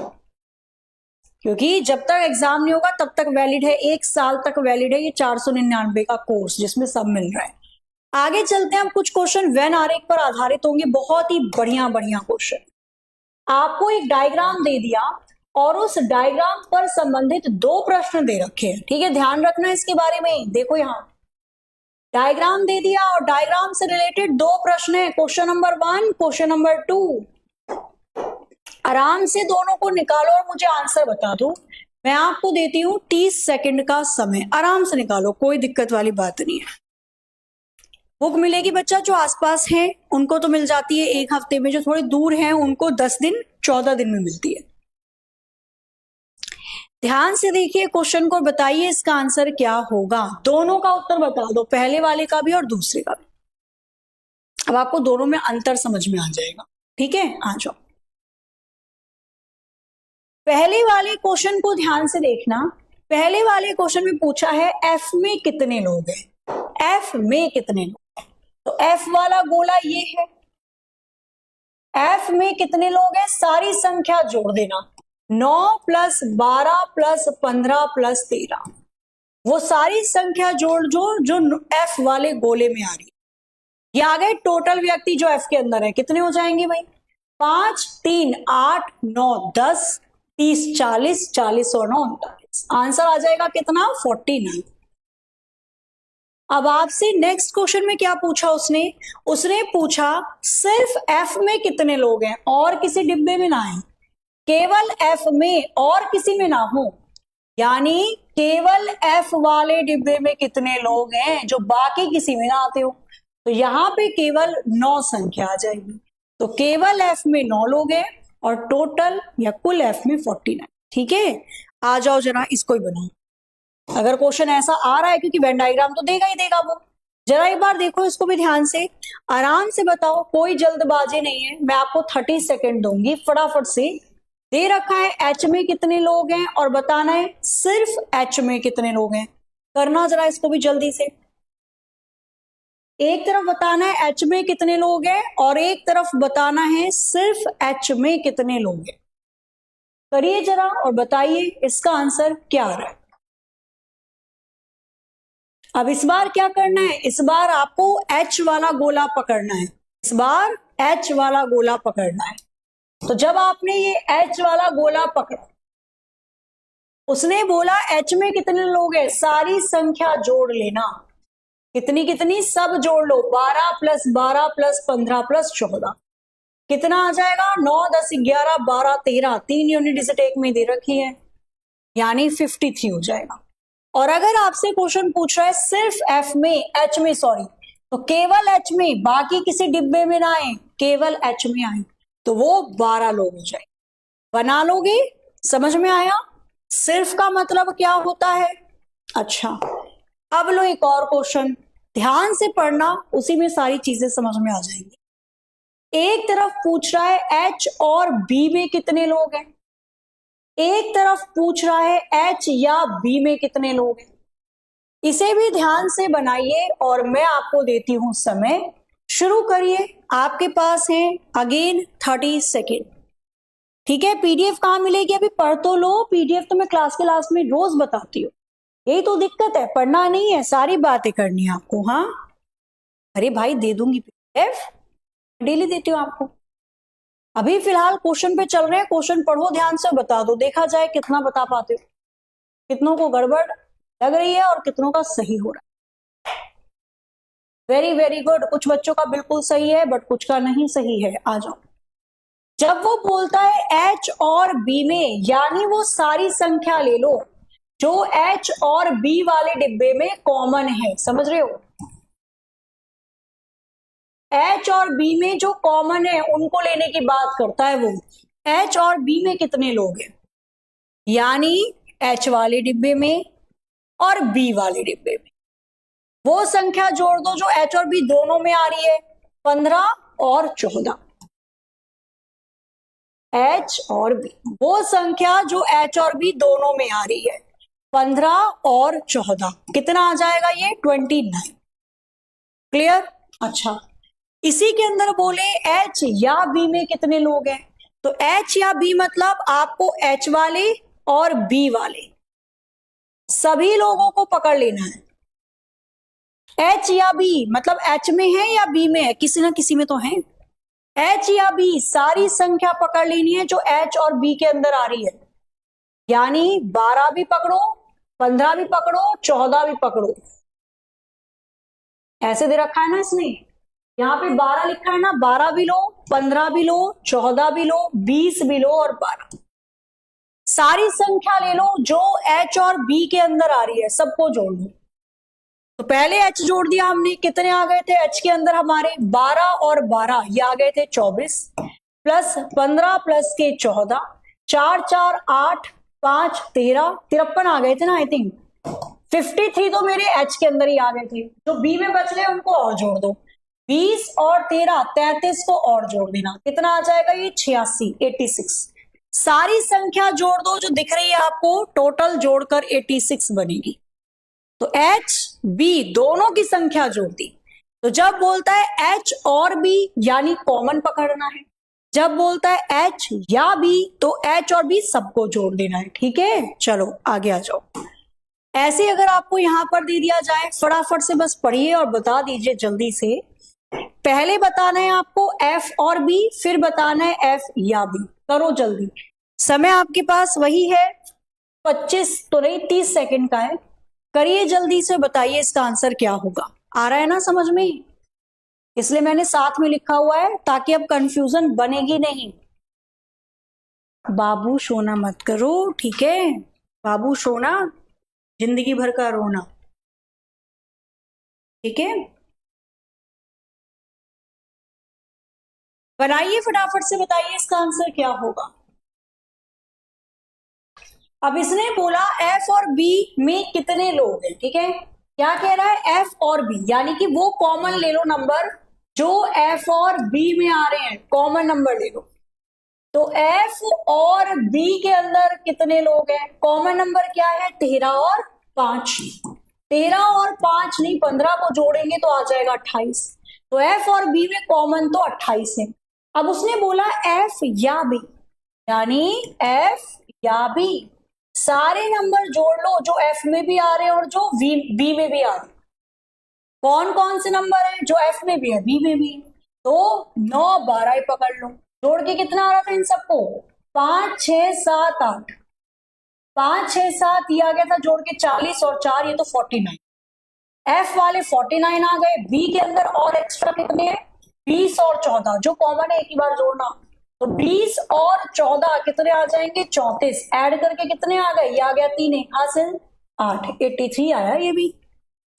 क्योंकि जब तक एग्जाम नहीं होगा तब तक वैलिड है, 1 साल तक वैलिड है ये 499 का कोर्स, जिसमें सब मिल रहा है। आगे चलते हैं, हम कुछ क्वेश्चन वेन आरेख पर आधारित होंगे, बहुत ही बढ़िया क्वेश्चन। आपको एक डायग्राम दे दिया और उस डायग्राम पर संबंधित 2 प्रश्न दे रखे हैं। ठीक है, ध्यान रखना इसके बारे में। देखो यहां डायग्राम दे दिया और डायग्राम से रिलेटेड 2 प्रश्न है, क्वेश्चन नंबर 1, क्वेश्चन नंबर 2। आराम से दोनों को निकालो और मुझे आंसर बता दो। मैं आपको देती हूं 30 सेकंड का समय, आराम से निकालो, कोई दिक्कत वाली बात नहीं है। बुक मिलेगी बच्चा, जो आसपास है उनको तो मिल जाती है 1 हफ्ते में, जो थोड़े दूर हैं उनको 10 दिन 14 दिन में मिलती है। ध्यान से देखिए क्वेश्चन को, बताइए इसका आंसर क्या होगा। दोनों का उत्तर बता दो, पहले वाले का भी और दूसरे का भी। अब आपको दोनों में अंतर समझ में आ जाएगा। ठीक है, आ जाओ। पहले वाले क्वेश्चन को ध्यान से देखना। पहले वाले क्वेश्चन में पूछा है एफ में कितने लोग हैं, एफ में कितने लोग। तो एफ वाला गोला ये है, एफ में कितने लोग हैं, सारी संख्या जोड़ देना, 9 + 12 + 15 + 13, वो सारी संख्या जोड़ जो एफ वाले गोले में आ रही है। ये आ गए टोटल व्यक्ति जो एफ के अंदर है। कितने हो जाएंगे भाई, 5, 3, 8, 9, 10, 30, 40, 40 और 9, 39। आंसर आ जाएगा कितना, 49। अब आपसे नेक्स्ट क्वेश्चन में क्या पूछा उसने पूछा सिर्फ एफ में कितने लोग हैं और किसी डिब्बे में ना है, केवल एफ में और किसी में ना हो, यानी केवल एफ वाले डिब्बे में कितने लोग हैं जो बाकी किसी में ना आते हो। तो यहां पे केवल 9 संख्या आ जाएगी। तो केवल एफ में 9 लोग हैं और टोटल या कुल एफ में 49। ठीक है, आ जाओ जरा इसको ही बनाओ। अगर क्वेश्चन ऐसा आ रहा है, क्योंकि वेन डायग्राम तो देगा ही देगा वो, जरा एक बार देखो इसको भी ध्यान से, आराम से बताओ, कोई जल्दबाजी नहीं है। मैं आपको 30 सेकेंड दूंगी, फटाफट से। दे रखा है एच में कितने लोग हैं और बताना है सिर्फ एच में कितने लोग हैं। करना जरा इसको भी जल्दी से। एक तरफ बताना है एच में कितने लोग हैं और एक तरफ बताना है सिर्फ एच में कितने लोग हैं। करिए जरा और बताइए इसका आंसर क्या आ रहा है। अब इस बार क्या करना है, इस बार आपको एच वाला गोला पकड़ना है, इस बार एच वाला गोला पकड़ना है। तो जब आपने ये एच वाला गोला पकड़ा, उसने बोला एच में कितने लोग हैं, सारी संख्या जोड़ लेना। कितनी कितनी, सब जोड़ लो, 12 + 12 + 15 + 14। कितना आ जाएगा, 9, 10, 11, 12, 13, 3 यूनिट डिजिट एक में दे रखी है, यानी 53 हो जाएगा। और अगर आपसे क्वेश्चन पूछ रहा है सिर्फ एफ में, एच में सॉरी, तो केवल एच में, बाकी किसी डिब्बे में ना आए, केवल एच में आए, तो वो 12 लोग हो जाए। बना लोगे, समझ में आया सिर्फ का मतलब क्या होता है। अच्छा, अब लो एक और क्वेश्चन, ध्यान से पढ़ना, उसी में सारी चीजें समझ में आ जाएंगी। एक तरफ पूछ रहा है एच और बी में कितने लोग हैं, एक तरफ पूछ रहा है एच या बी में कितने लोग हैं। इसे भी ध्यान से बनाइए और मैं आपको देती हूं समय। शुरू करिए, आपके पास है अगेन 30 सेकेंड। ठीक है, पीडीएफ कहाँ मिलेगी? अभी पढ़ तो लो, पीडीएफ तो मैं क्लास के लास्ट में रोज बताती हूँ। यही तो दिक्कत है, पढ़ना नहीं है, सारी बातें करनी है आपको। हाँ अरे भाई दे दूंगी पीडीएफ, डेली देती हूँ आपको। अभी फिलहाल क्वेश्चन पे चल रहे हैं, क्वेश्चन पढ़ो ध्यान से, बता दो, देखा जाए कितना बता पाते हो, कितनों को गड़बड़ लग रही है और कितनों का सही हो रहा है। Very very good. कुछ बच्चों का बिल्कुल सही है बट कुछ का नहीं सही है। आ जाओ। जब वो बोलता है H और B में, यानी वो सारी संख्या ले लो जो H और B वाले डिब्बे में कॉमन है। समझ रहे हो? H और B में जो कॉमन है उनको लेने की बात करता है वो। H और B में कितने लोग हैं, यानी H वाले डिब्बे में और B वाले डिब्बे में वो संख्या जोड़ दो जो H और B दोनों में आ रही है, 15 और 14। H और B, वो संख्या जो H और B दोनों में आ रही है, 15 और 14, कितना आ जाएगा ये? 29। क्लियर? अच्छा, इसी के अंदर बोले H या B में कितने लोग हैं, तो H या B मतलब आपको H वाले और B वाले सभी लोगों को पकड़ लेना है। H या B मतलब H में है या B में है, किसी ना किसी में तो है। H या B सारी संख्या पकड़ लेनी है जो H और B के अंदर आ रही है, यानी 12 भी पकड़ो, 15 भी पकड़ो, 14 भी पकड़ो। ऐसे दे रखा है ना इसने, यहाँ पे 12 लिखा है ना, 12 भी लो, 15 भी लो, 14 भी लो, 20 भी लो और 12। सारी संख्या ले लो जो H और B के अंदर आ रही है, सबको जोड़ लो। तो पहले H जोड़ दिया हमने, कितने आ गए थे H के अंदर हमारे? 12 और 12 ये आ गए थे 24, प्लस 15 प्लस के 14, 4 4 8 5 13, 53 आ गए थे ना आई थिंक। 53 तो मेरे H के अंदर ही आ गए थे, जो B में बच गए उनको और जोड़ दो। 20 और 13 33 को और जोड़ देना, कितना आ जाएगा ये? 86, 86। सारी संख्या जोड़ दो जो दिख रही है आपको, टोटल जोड़कर 86 बनेगी। तो H B दोनों की संख्या जोड़ दी। तो जब बोलता है H और B यानी कॉमन पकड़ना है, जब बोलता है H या B तो H और B सबको जोड़ देना है। ठीक है, चलो आगे आ जाओ। ऐसे अगर आपको यहां पर दे दिया जाए, फटाफट से बस पढ़िए और बता दीजिए जल्दी से। पहले बताना है आपको F और B, फिर बताना है F या B। करो जल्दी, समय आपके पास वही है, 25 तो नहीं 30 सेकंड का है। करिए जल्दी से, बताइए इसका आंसर क्या होगा। आ रहा है ना समझ में? इसलिए मैंने साथ में लिखा हुआ है ताकि अब कंफ्यूजन बनेगी नहीं। बाबू सोना मत करो, ठीक है? बाबू सोना जिंदगी भर का रोना, ठीक है? बनाइए फटाफट से, बताइए इसका आंसर क्या होगा। अब इसने बोला F और B में कितने लोग हैं, ठीक है? क्या कह रहा है? F और B, यानी कि वो कॉमन ले लो नंबर जो F और B में आ रहे हैं, कॉमन नंबर ले लो। तो F और B के अंदर कितने लोग हैं? कॉमन नंबर क्या है? 13 और 5। 13 और 5 नहीं, 15 को जोड़ेंगे तो आ जाएगा 28। तो F और B में कॉमन तो 28 है। अब उसने बोला F या B, यानी F या B सारे नंबर जोड़ लो जो F में भी आ रहे हैं और जो B में भी आ रहे हैं। कौन कौन से नंबर हैं जो F में भी है, B में भी है? तो 9 12 ही पकड़ लो, जोड़ के कितना आ रहा था इन सबको? 5 6 7 8, 5 6 7 ये आ गया था जोड़ के 40 और 4 ये तो 49। F वाले 49 आ गए, B के अंदर और एक्स्ट्रा कितने हैं? 20 और 14, जो कॉमन है एक ही बार जोड़ना। तो 20 और 14 कितने आ जाएंगे? 34। ऐड करके कितने आ गए? ये आ गया 3 हासिल 8, 83 आया ये भी।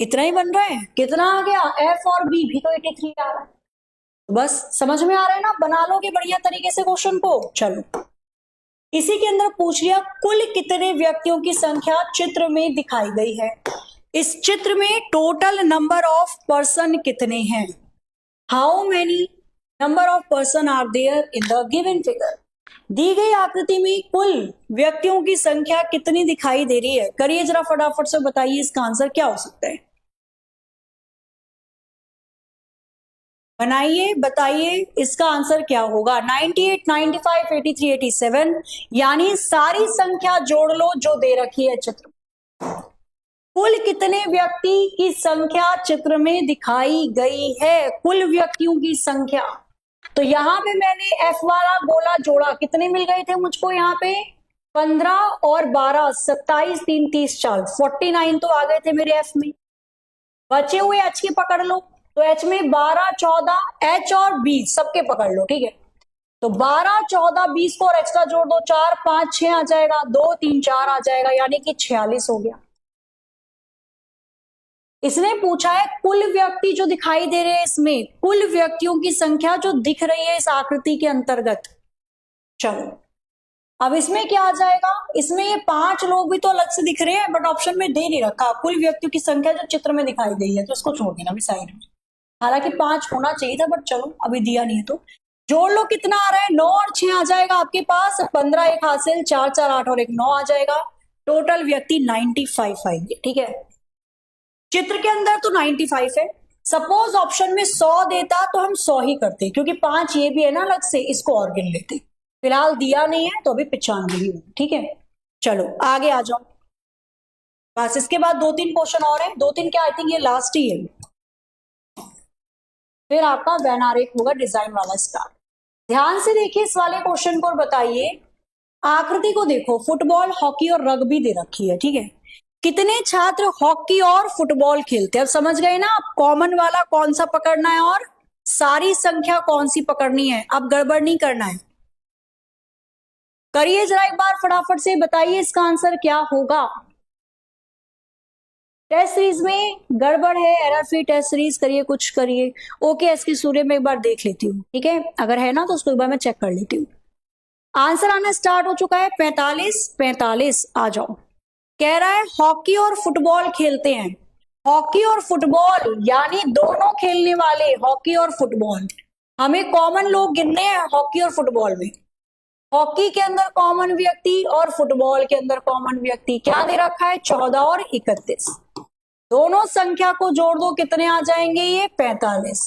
इतना ही बन रहा है, कितना आ गया? F और B भी तो 83 आ रहा है। बस समझ में आ रहा है ना, बना लोगे बढ़िया तरीके से क्वेश्चन को। चलो, इसी के अंदर पूछ लिया कुल कितने व्यक्तियों की संख्या चित्र में दिखाई गई है। इस चित्र में टोटल नंबर ऑफ पर्सन कितने हैं? How many number of person are there in the given figure. दी गई आकृति में कुल व्यक्तियों की संख्या कितनी दिखाई दे रही है? करिए जरा फटाफट से, बताइए इसका आंसर क्या हो सकता है। बनाइए, बताइए इसका आंसर क्या होगा। 98, 95, 83, 87, यानी सारी संख्या जोड़ लो जो दे रखी है चित्र में। कुल कितने व्यक्ति की संख्या चित्र में दिखाई गई है? कुल व्यक्तियों की संख्या। तो यहां पे मैंने एफ वाला गोला जोड़ा, कितने मिल गए थे मुझको यहाँ पे? 15 और 12, 27, 3, 30, 40, 49 तो आ गए थे मेरे एफ में। बचे हुए एच के पकड़ लो, तो एच में 12, 14, एच और 20 सबके पकड़ लो, ठीक है। तो 12, 14, 20 को और एक्स्ट्रा जोड़ दो, 4, 5, 6 आ जाएगा, 2, 3, 4 आ जाएगा, यानी कि 46 हो गया। इसने पूछा है कुल व्यक्ति जो दिखाई दे रहे हैं इसमें, कुल व्यक्तियों की संख्या जो दिख रही है इस आकृति के अंतर्गत। चलो अब इसमें क्या आ जाएगा, इसमें ये 5 लोग भी तो अलग से दिख रहे हैं, बट ऑप्शन में दे नहीं रखा कुल व्यक्तियों की संख्या जो चित्र में दिखाई गई है, तो इसको छोड़ देना भी साइड में। हालांकि 5 होना चाहिए था, बट चलो अभी दिया नहीं है तो जोड़ लो। कितना आ रहा है? 9 और 6 आ जाएगा आपके पास, 15 एक हासिल, 4, 4, 8 और 1, 9 आ जाएगा। टोटल व्यक्ति 95 आएंगे, ठीक है। चित्र के अंदर तो 95 है। सपोज ऑप्शन में 100 देता तो हम 100 ही करते, क्योंकि 5 ये भी है ना अलग से, इसको और गिन लेते। फिलहाल दिया नहीं है तो अभी 95 ही होगी, ठीक है। चलो आगे आ जाओ। बस इसके बाद 2-3 क्वेश्चन और है, 2-3 क्या, आई थिंक ये लास्ट ही है, फिर आपका वैन आरेख होगा डिजाइन वाला स्टार्ट। ध्यान से देखिए इस वाले क्वेश्चन को और बताइए। आकृति को देखो, फुटबॉल, हॉकी और रग्बी दे रखी है, ठीक है। कितने छात्र हॉकी और फुटबॉल खेलते हैं? अब समझ गए ना आप, कॉमन वाला कौन सा पकड़ना है और सारी संख्या कौन सी पकड़नी है। अब गड़बड़ नहीं करना है। करिए जरा एक बार फटाफट से, बताइए इसका आंसर क्या होगा। टेस्ट सीरीज में गड़बड़ है, एरर फ्री टेस्ट सीरीज करिए, कुछ करिए। ओके एसके सूर्य में एक बार देख लेती हूँ, ठीक है। अगर है ना तो उसको एक बार मैं चेक कर लेती हूँ। आंसर आना स्टार्ट हो चुका है, 45, 45 आ जाओ। कह रहा है हॉकी और फुटबॉल खेलते हैं। हॉकी और फुटबॉल यानी दोनों खेलने वाले, हॉकी और फुटबॉल। हमें कॉमन लोग गिनने हैं हॉकी और फुटबॉल में। हॉकी के अंदर कॉमन व्यक्ति और फुटबॉल के अंदर कॉमन व्यक्ति क्या दे रखा है? 14 और 31। दोनों संख्या को जोड़ दो, कितने आ जाएंगे ये? 45।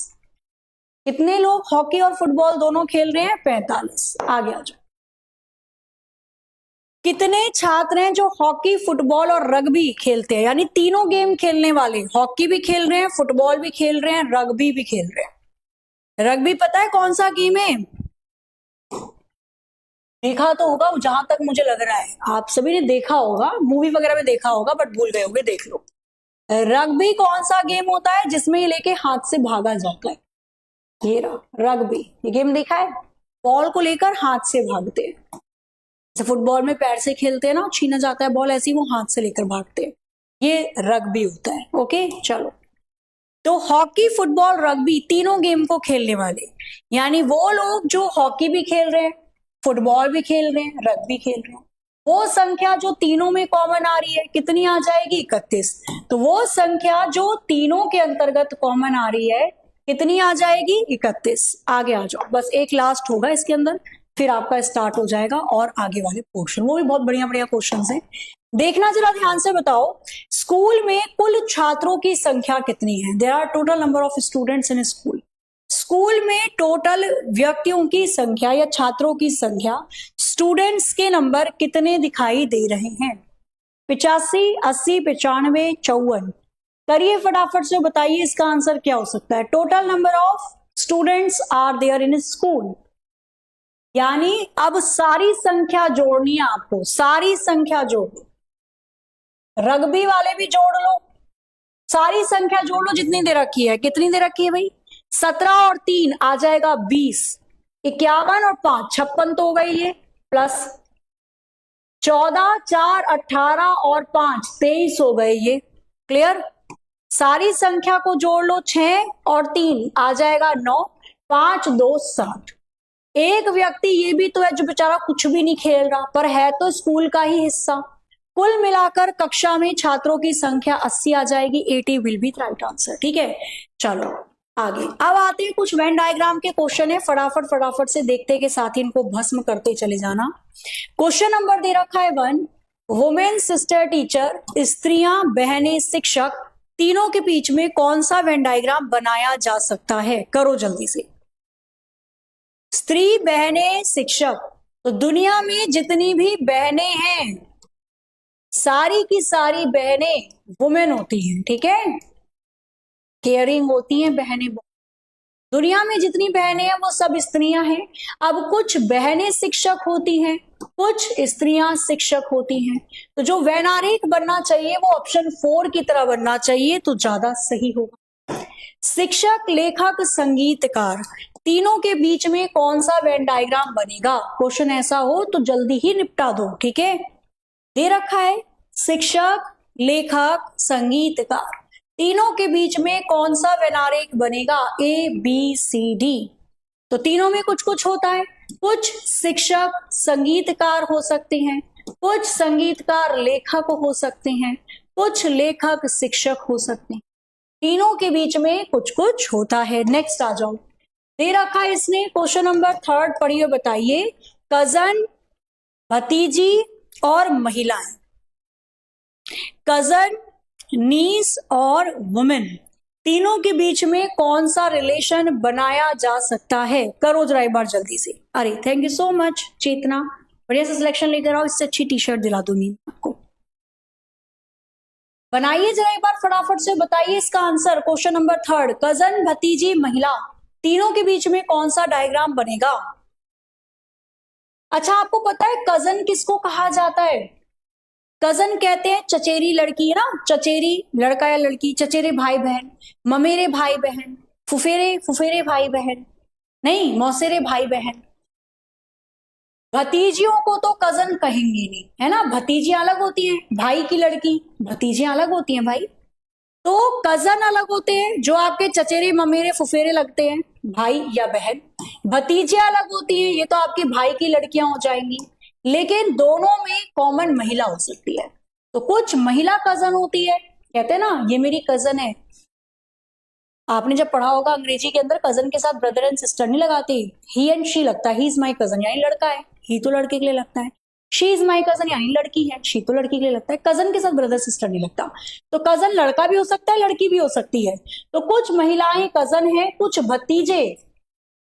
कितने लोग हॉकी और फुटबॉल दोनों खेल रहे हैं? 45। आगे आ जाओ। कितने छात्र हैं जो हॉकी, फुटबॉल और रग्बी खेलते हैं, यानी तीनों गेम खेलने वाले, हॉकी भी खेल रहे हैं, फुटबॉल भी खेल रहे हैं, रग्बी भी खेल रहे हैं। रग्बी पता है कौन सा गेम है? देखा तो होगा, जहां तक मुझे लग रहा है आप सभी ने देखा होगा, मूवी वगैरह में देखा होगा, बट भूल गए होंगे, देख लो। रग्बी कौन सा गेम होता है जिसमें ये लेके हाथ से भागा जाता है? ये रहा रग्बी, ये गेम देखा है। बॉल को लेकर हाथ से भागते हैं, जैसे फुटबॉल में पैर से खेलते हैं ना, छीना जाता है बॉल, ऐसे ही वो हाथ से लेकर भागते हैं, ये रग्बी होता है। ओके चलो, तो हॉकी, फुटबॉल, रग्बी तीनों गेम को खेलने वाले, यानी वो लोग जो हॉकी भी खेल रहे हैं, फुटबॉल भी खेल रहे हैं, रग्बी खेल रहे हैं, वो संख्या जो तीनों में कॉमन आ रही है कितनी आ जाएगी? 31। तो वो संख्या जो तीनों के अंतर्गत कॉमन आ रही है कितनी आ जाएगी? 31। आगे आ जाओ, बस एक लास्ट होगा इसके अंदर, फिर आपका स्टार्ट हो जाएगा और आगे वाले क्वेश्चन, वो भी बहुत बढ़िया बढ़िया क्वेश्चन हैं। देखना जरा ध्यान से, बताओ स्कूल में कुल छात्रों की संख्या कितनी है? There are total number of students in school. School में टोटल व्यक्तियों की संख्या या छात्रों की संख्या, स्टूडेंट्स के नंबर कितने दिखाई दे रहे हैं? 85, 80, 95, 54। करिए फटाफट से, बताइए इसका आंसर क्या हो सकता है। Total number of students are there in school, यानी अब सारी संख्या जोड़नी है आपको, सारी संख्या जोड़ लो। रग्बी वाले भी जोड़ लो, सारी संख्या जोड़ लो जितनी दे रखी है। कितनी दे रखी है भाई? 17 और 3 आ जाएगा 20, 51 और 5 56 तो हो गई ये, प्लस 14, 4 18 और 5 23 हो गए ये। क्लियर? सारी संख्या को जोड़ लो, 6 और 3 आ जाएगा 9, 5 2 7। एक व्यक्ति ये भी तो है जो बेचारा कुछ भी नहीं खेल रहा, पर है तो स्कूल का ही हिस्सा। कुल मिलाकर कक्षा में छात्रों की संख्या 80 आ जाएगी। 80 विल बी राइट आंसर, ठीक है। चलो आगे अब आते हैं कुछ वेन डायग्राम के क्वेश्चन है, फटाफट से देखते के साथ ही इनको भस्म करते चले जाना। क्वेश्चन नंबर दे रखा है 1, वुमेन सिस्टर टीचर, स्त्रियां बहनें शिक्षक, तीनों के बीच में कौन सा वेन डायग्राम बनाया जा सकता है? करो जल्दी से। स्त्री बहनें शिक्षक, तो दुनिया में जितनी भी बहनें हैं सारी की सारी बहनें वुमेन होती हैं, ठीक है, केयरिंग होती हैं बहनें। दुनिया में जितनी बहनें हैं वो सब स्त्रियां हैं। अब कुछ बहनें शिक्षक होती हैं, कुछ स्त्रियां शिक्षक होती हैं, तो जो वैनारिक बनना चाहिए वो ऑप्शन 4 की तरह बनना चाहिए तो ज्यादा सही होगा। शिक्षक, लेखक, संगीतकार, तीनों के बीच में कौन सा वेन डायग्राम बनेगा? क्वेश्चन ऐसा हो तो जल्दी ही निपटा दो, ठीक है। दे रखा है शिक्षक, लेखक, संगीतकार, तीनों के बीच में कौन सा वैनारिक बनेगा? A B C D. तो तीनों में कुछ कुछ होता है, कुछ शिक्षक संगीतकार हो सकते हैं, कुछ संगीतकार लेखक हो सकते हैं, कुछ लेखक शिक्षक हो सकते हैं, तीनों के बीच में कुछ कुछ होता है। नेक्स्ट आ जाओ, दे रखा है इसने क्वेश्चन नंबर 3 पढ़िए, बताइए। कजन, भतीजी और महिलाएं, कजन, नीस और वुमेन, तीनों के बीच में कौन सा रिलेशन बनाया जा सकता है? करो जरा एक बार जल्दी से। अरे थैंक यू सो मच चेतना, बढ़िया से सिलेक्शन लेकर आओ, इससे अच्छी टी शर्ट दिला दूंगी आपको। बनाइए जरा एक बार फटाफट से, बताइए इसका आंसर। क्वेश्चन नंबर 3, कजन, भतीजी, महिला, तीनों के बीच में कौन सा डायग्राम बनेगा? अच्छा आपको पता है कजन किसको कहा जाता है? कजन कहते हैं चचेरी लड़की, है ना, चचेरी लड़का या लड़की, चचेरे भाई बहन, ममेरे भाई बहन, फुफेरे भाई बहन, नहीं मौसेरे भाई बहन। भतीजियों को तो कजन कहेंगे नहीं, है ना, भतीजियां अलग होती हैं, भाई की लड़की भतीजियां अलग होती हैं भाई, तो कजन अलग होते हैं जो आपके चचेरे ममेरे फुफेरे लगते हैं, भाई या बहन। भतीजियां अलग होती हैं, ये तो आपकी भाई की लड़कियां हो जाएंगी, लेकिन दोनों में कॉमन महिला हो सकती है। तो कुछ महिला कजन होती है, कहते हैं ना ये मेरी कजन है। आपने जब पढ़ा होगा अंग्रेजी के अंदर कजन के साथ ब्रदर एंड सिस्टर नहीं लगाते, ही एंड शी लगता है, ही इज माई कजन यानी लड़का है, ही तो लड़के के लिए लगता है, शी इज माई कजन यानी लड़की है, शी तो लड़की के लिए लगता है, कजन के साथ ब्रदर सिस्टर नहीं लगता। तो कजन लड़का भी हो सकता है, लड़की भी हो सकती है। तो कुछ महिलाएं कजन है, कुछ भतीजे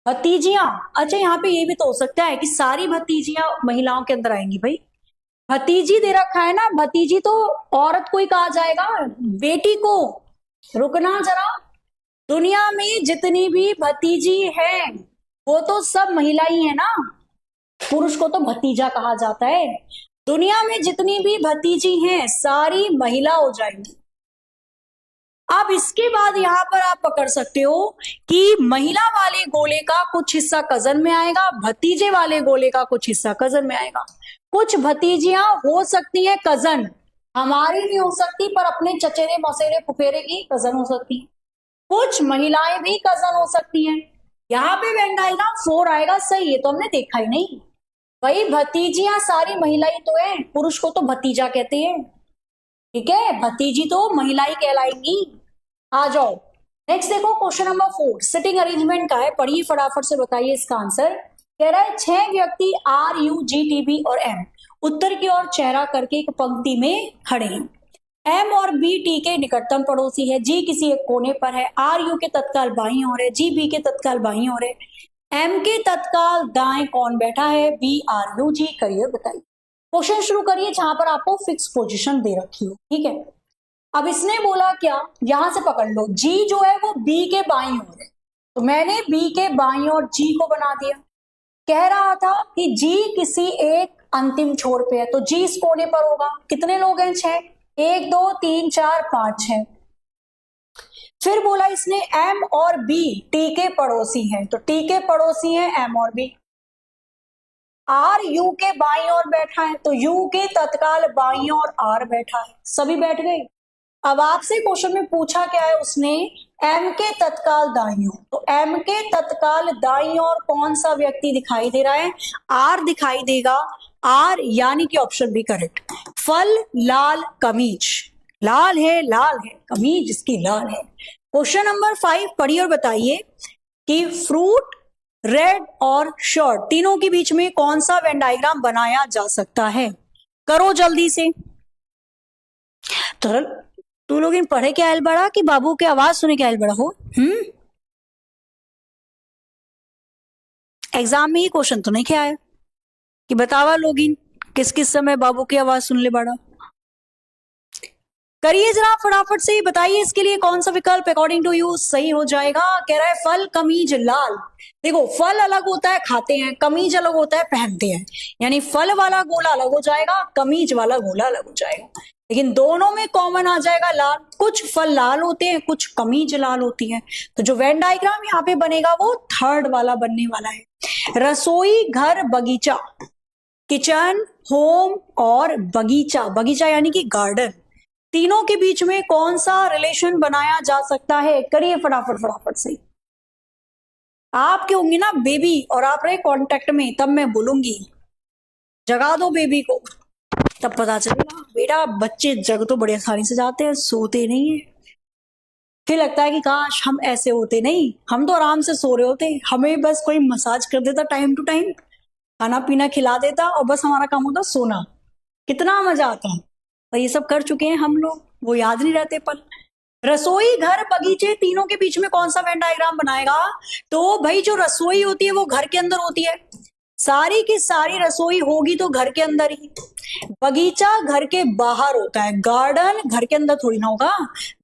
भतीजियां, अच्छा यहाँ पे ये भी तो हो सकता है कि सारी भतीजियां महिलाओं के अंदर आएंगी भाई। भतीजी दे रखा है ना, भतीजी तो औरत को ही कहा जाएगा, बेटी को। रुकना जरा, दुनिया में जितनी भी भतीजी है वो तो सब महिला ही है ना, पुरुष को तो भतीजा कहा जाता है। दुनिया में जितनी भी भतीजी हैं सारी महिला हो जाएंगी। अब इसके बाद यहां पर आप पकड़ सकते हो कि महिला वाले गोले का कुछ हिस्सा कजन में आएगा, भतीजे वाले गोले का कुछ हिस्सा कजन में आएगा। कुछ भतीजियां हो सकती हैं कजन, हमारी नहीं हो सकती पर अपने चचेरे मौसेरे फुफेरे की कजन हो सकती है। कुछ महिलाएं भी कजन हो सकती हैं। यहाँ पे वेन डायग्राम 4 आएगा सही, ये तो हमने देखा ही नहीं भाई। भतीजियां सारी महिलाएं तो है, पुरुष को तो भतीजा कहते हैं, ठीक है, भतीजी तो महिला ही कहलाएंगी। आ जाओ नेक्स्ट देखो, क्वेश्चन नंबर 4 सिटिंग अरेंजमेंट का है, पढ़िए फटाफट से, बताइए इसका आंसर। कह रहा है 6 व्यक्ति R U G T B और एम उत्तर की ओर चेहरा करके एक पंक्ति में खड़े हैं। एम और बी टी के निकटतम पड़ोसी है, जी किसी एक कोने पर है, आर यू के तत्काल बाईं ओर है, जी बी के तत्काल बाईं ओर है, एम के तत्काल दाएं कौन बैठा है, बी आर यू जी, करिए बताइए। क्वेश्चन शुरू करिए जहां पर आपको फिक्स पोजीशन दे रखी हो, ठीक है। अब इसने बोला क्या, यहां से पकड़ लो, जी जो है वो बी के बाईं ओर है, तो मैंने बी के बाईं ओर जी को बना दिया। कह रहा था कि जी किसी एक अंतिम छोर पे है, तो जी इस कोने पर होगा। कितने लोग हैं, 6, 1 2 3 4 5 6। फिर बोला इसने एम और बी टी के पड़ोसी हैं, तो टी के पड़ोसी हैं एम और बी। आर यू के बाईं ओर बैठा है, तो यू के तत्काल बाईं ओर आर बैठा है, सभी बैठ गए। अब आपसे क्वेश्चन में पूछा क्या है उसने, एम के तत्काल दाईं ओर, तो एम के तत्काल दाईं ओर कौन सा व्यक्ति दिखाई दे रहा है, आर दिखाई देगा। आर यानी कि ऑप्शन बी करेक्ट। फल लाल कमीज, लाल है कमीज इसकी लाल है, क्वेश्चन नंबर 5 पढ़िए और बताइए कि फ्रूट, रेड और शर्ट तीनों के बीच में कौन सा वेन डायग्राम बनाया जा सकता है? करो जल्दी से। तो तू लोग इन पढ़े क्या आयल बड़ा कि बाबू की आवाज सुने क्या आयल बड़ा हो? एग्जाम में ये क्वेश्चन तो नहीं क्या है कि बतावा लोग इन किस किस समय बाबू की आवाज सुन ले बड़ा? करिए जरा फटाफट से, बताइए इसके लिए कौन सा विकल्प अकॉर्डिंग टू यू सही हो जाएगा। कह रहा है फल, कमीज, लाल। देखो फल अलग होता है खाते हैं, कमीज अलग होता है पहनते हैं, यानी फल वाला गोला अलग हो जाएगा, कमीज वाला गोला अलग हो जाएगा, लेकिन दोनों में कॉमन आ जाएगा लाल। कुछ फल लाल होते हैं, कुछ कमीज लाल होती है। तो जो वेन डायग्राम यहाँ पे बनेगा वो थर्ड वाला बनने वाला है। रसोई, घर, बगीचा, किचन, होम और बगीचा, बगीचा यानी कि गार्डन, तीनों के बीच में कौन सा रिलेशन बनाया जा सकता है? करिए फटाफट फटाफट से। आपके होंगे ना बेबी और आप रहे कांटेक्ट में, तब मैं बोलूंगी। जगा दो बेबी को, तब पता चलेगा। बेटा बच्चे जग तो बड़े आसानी से जाते हैं, सोते नहीं है। फिर लगता है कि काश हम ऐसे होते, नहीं हम तो आराम से सो रहे होते, हमें बस कोई मसाज कर देता टाइम टू टाइम, खाना पीना खिला देता और बस हमारा काम होता सोना। कितना मजा आता। और ये सब कर चुके हैं हम लोग, वो याद नहीं रहते पल। रसोई, घर, बगीचे, तीनों के बीच में कौन सा वेन डायग्राम बनाएगा? तो भाई जो रसोई होती है वो घर के अंदर होती है, सारी की सारी रसोई होगी तो घर के अंदर ही। बगीचा घर के बाहर होता है, गार्डन घर के अंदर थोड़ी ना होगा,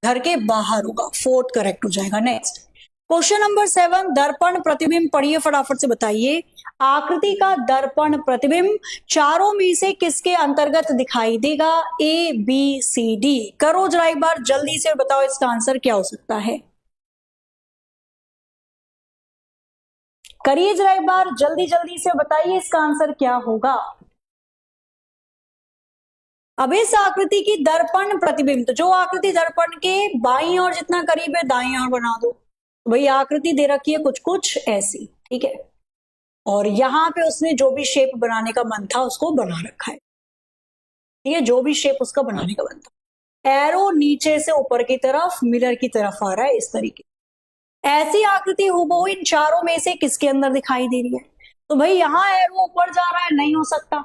घर के बाहर होगा। फोर्थ करेक्ट हो जाएगा। नेक्स्ट क्वेश्चन नंबर 7, दर्पण प्रतिबिंब पढ़िए फटाफट से बताइए। आकृति का दर्पण प्रतिबिंब चारों में से किसके अंतर्गत दिखाई देगा? ए, बी, सी, डी। करो जरा एक बार जल्दी से बताओ इसका आंसर क्या हो सकता है। करिए जरा एक बार जल्दी जल्दी से बताइए इसका आंसर क्या होगा। अब इस आकृति की दर्पण प्रतिबिंब, तो जो आकृति दर्पण के बाईं ओर जितना करीब है दाईं ओर बना दो। वही आकृति दे रखी है कुछ कुछ ऐसी, ठीक है, और यहां पे उसने जो भी शेप बनाने का मन था उसको बना रखा है, ठीक है, जो भी शेप उसका बनाने का मन था। एरो नीचे से ऊपर की तरफ मिरर की तरफ आ रहा है इस तरीके। ऐसी आकृति हूबहू इन चारों में से किसके अंदर दिखाई दे रही है? तो भाई यहां एरो ऊपर जा रहा है, नहीं हो सकता।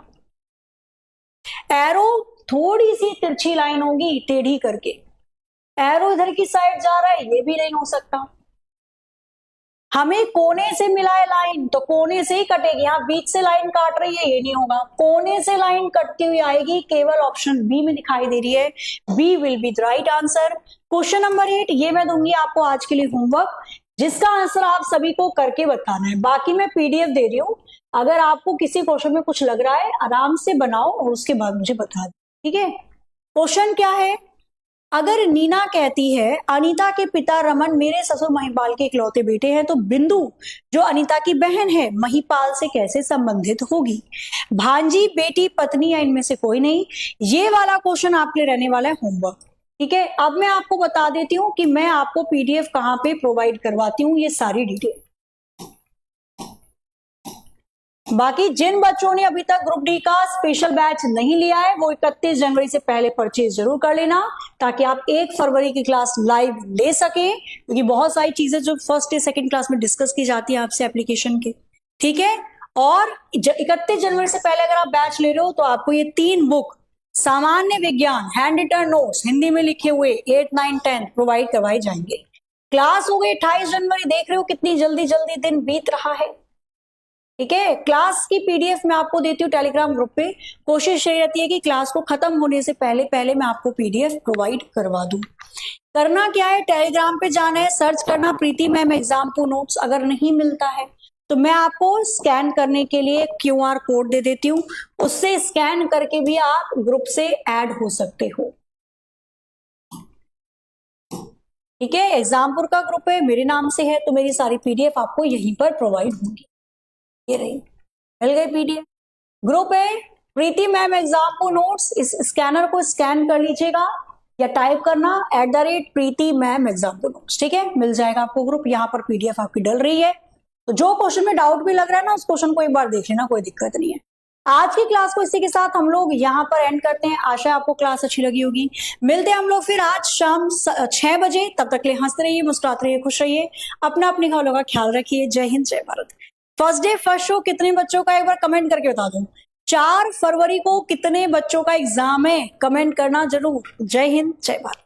एरो थोड़ी सी तिरछी लाइन होगी टेढ़ी करके, एरो इधर की साइड जा रहा है, ये भी नहीं हो सकता। हमें कोने से मिला है लाइन, तो कोने से ही कटेगी। यहाँ बीच से लाइन काट रही है, ये नहीं होगा। कोने से लाइन कटती हुई आएगी, केवल ऑप्शन बी में दिखाई दे रही है। B will be the right answer. Question number 8 ये मैं दूंगी आपको आज के लिए होमवर्क, जिसका आंसर आप सभी को करके बताना है। बाकी मैं पीडीएफ दे रही हूँ, अगर आपको किसी क्वेश्चन में कुछ लग रहा है आराम से बनाओ और उसके बाद मुझे बता दो, ठीक है। क्वेश्चन क्या है? अगर नीना कहती है अनीता के पिता रमन मेरे ससुर महिपाल के इकलौते बेटे हैं, तो बिंदु जो अनीता की बहन है महिपाल से कैसे संबंधित होगी? भांजी, बेटी, पत्नी या इनमें से कोई नहीं। ये वाला क्वेश्चन आपके लिए रहने वाला है होमवर्क, ठीक है। अब मैं आपको बता देती हूँ कि मैं आपको पीडीएफ कहाँ पे प्रोवाइड करवाती हूँ, ये सारी डिटेल। बाकी जिन बच्चों ने अभी तक ग्रुप डी का स्पेशल बैच नहीं लिया है वो 31 जनवरी से पहले परचेज जरूर कर लेना, ताकि आप 1 फरवरी की क्लास लाइव ले सके, क्योंकि बहुत सारी चीजें जो फर्स्ट या सेकंड क्लास में डिस्कस की जाती है आपसे एप्लीकेशन के, ठीक है। और 31 जनवरी से पहले अगर आप बैच ले रहे हो तो आपको ये 3 बुक सामान्य विज्ञान हैंड रिटन नोट्स हिंदी में लिखे हुए 8, 9, 10 प्रोवाइड करवाए जाएंगे। क्लास हो गई 28 जनवरी, देख रहे हो कितनी जल्दी जल्दी दिन बीत रहा है, ठीक है। क्लास की पीडीएफ मैं आपको देती हूँ टेलीग्राम ग्रुप पे। कोशिश ये रहती है कि क्लास को खत्म होने से पहले पहले मैं आपको पीडीएफ प्रोवाइड करवा दूं। करना क्या है, टेलीग्राम पे जाना है, सर्च करना प्रीति मैम एग्जाम्पल नोट्स। अगर नहीं मिलता है तो मैं आपको स्कैन करने के लिए क्यूआर कोड दे देती हूँ, उससे स्कैन करके भी आप ग्रुप से ऐड हो सकते हो, ठीक है। एग्जामपुर का ग्रुप है, मेरे नाम से है, तो मेरी सारी पीडीएफ आपको यहीं पर प्रोवाइड होंगी। ये रही, मिल गई पीडीएफ। ग्रुप है प्रीति मैम एग्जाम्पल नोट्स, इस स्कैनर को स्कैन कर लीजिएगा या टाइप करना @प्रीति मैम एग्जाम्पल नोट्स, ठीक है, मिल जाएगा आपको ग्रुप। यहाँ पर पीडीएफ आपकी डल रही है, तो जो क्वेश्चन में डाउट भी लग रहा है ना उस क्वेश्चन को एक बार देख लेना, कोई दिक्कत नहीं है। आज की क्लास को इसी के साथ हम लोग यहाँ पर एंड करते हैं। आशा है आपको क्लास अच्छी लगी होगी। मिलते हैं हम लोग फिर आज शाम 6 बजे। तब तक के लिए हंसते रहिए, मुस्कुराते रहिए, खुश रहिए, अपना अपनी घरों का ख्याल रखिए। जय हिंद, जय Bharat. First day first show कितने बच्चों का, एक बार कमेंट करके बता दो। 4 फरवरी को कितने बच्चों का एग्जाम है, कमेंट करना जरूर। जय हिंद, जय भारत।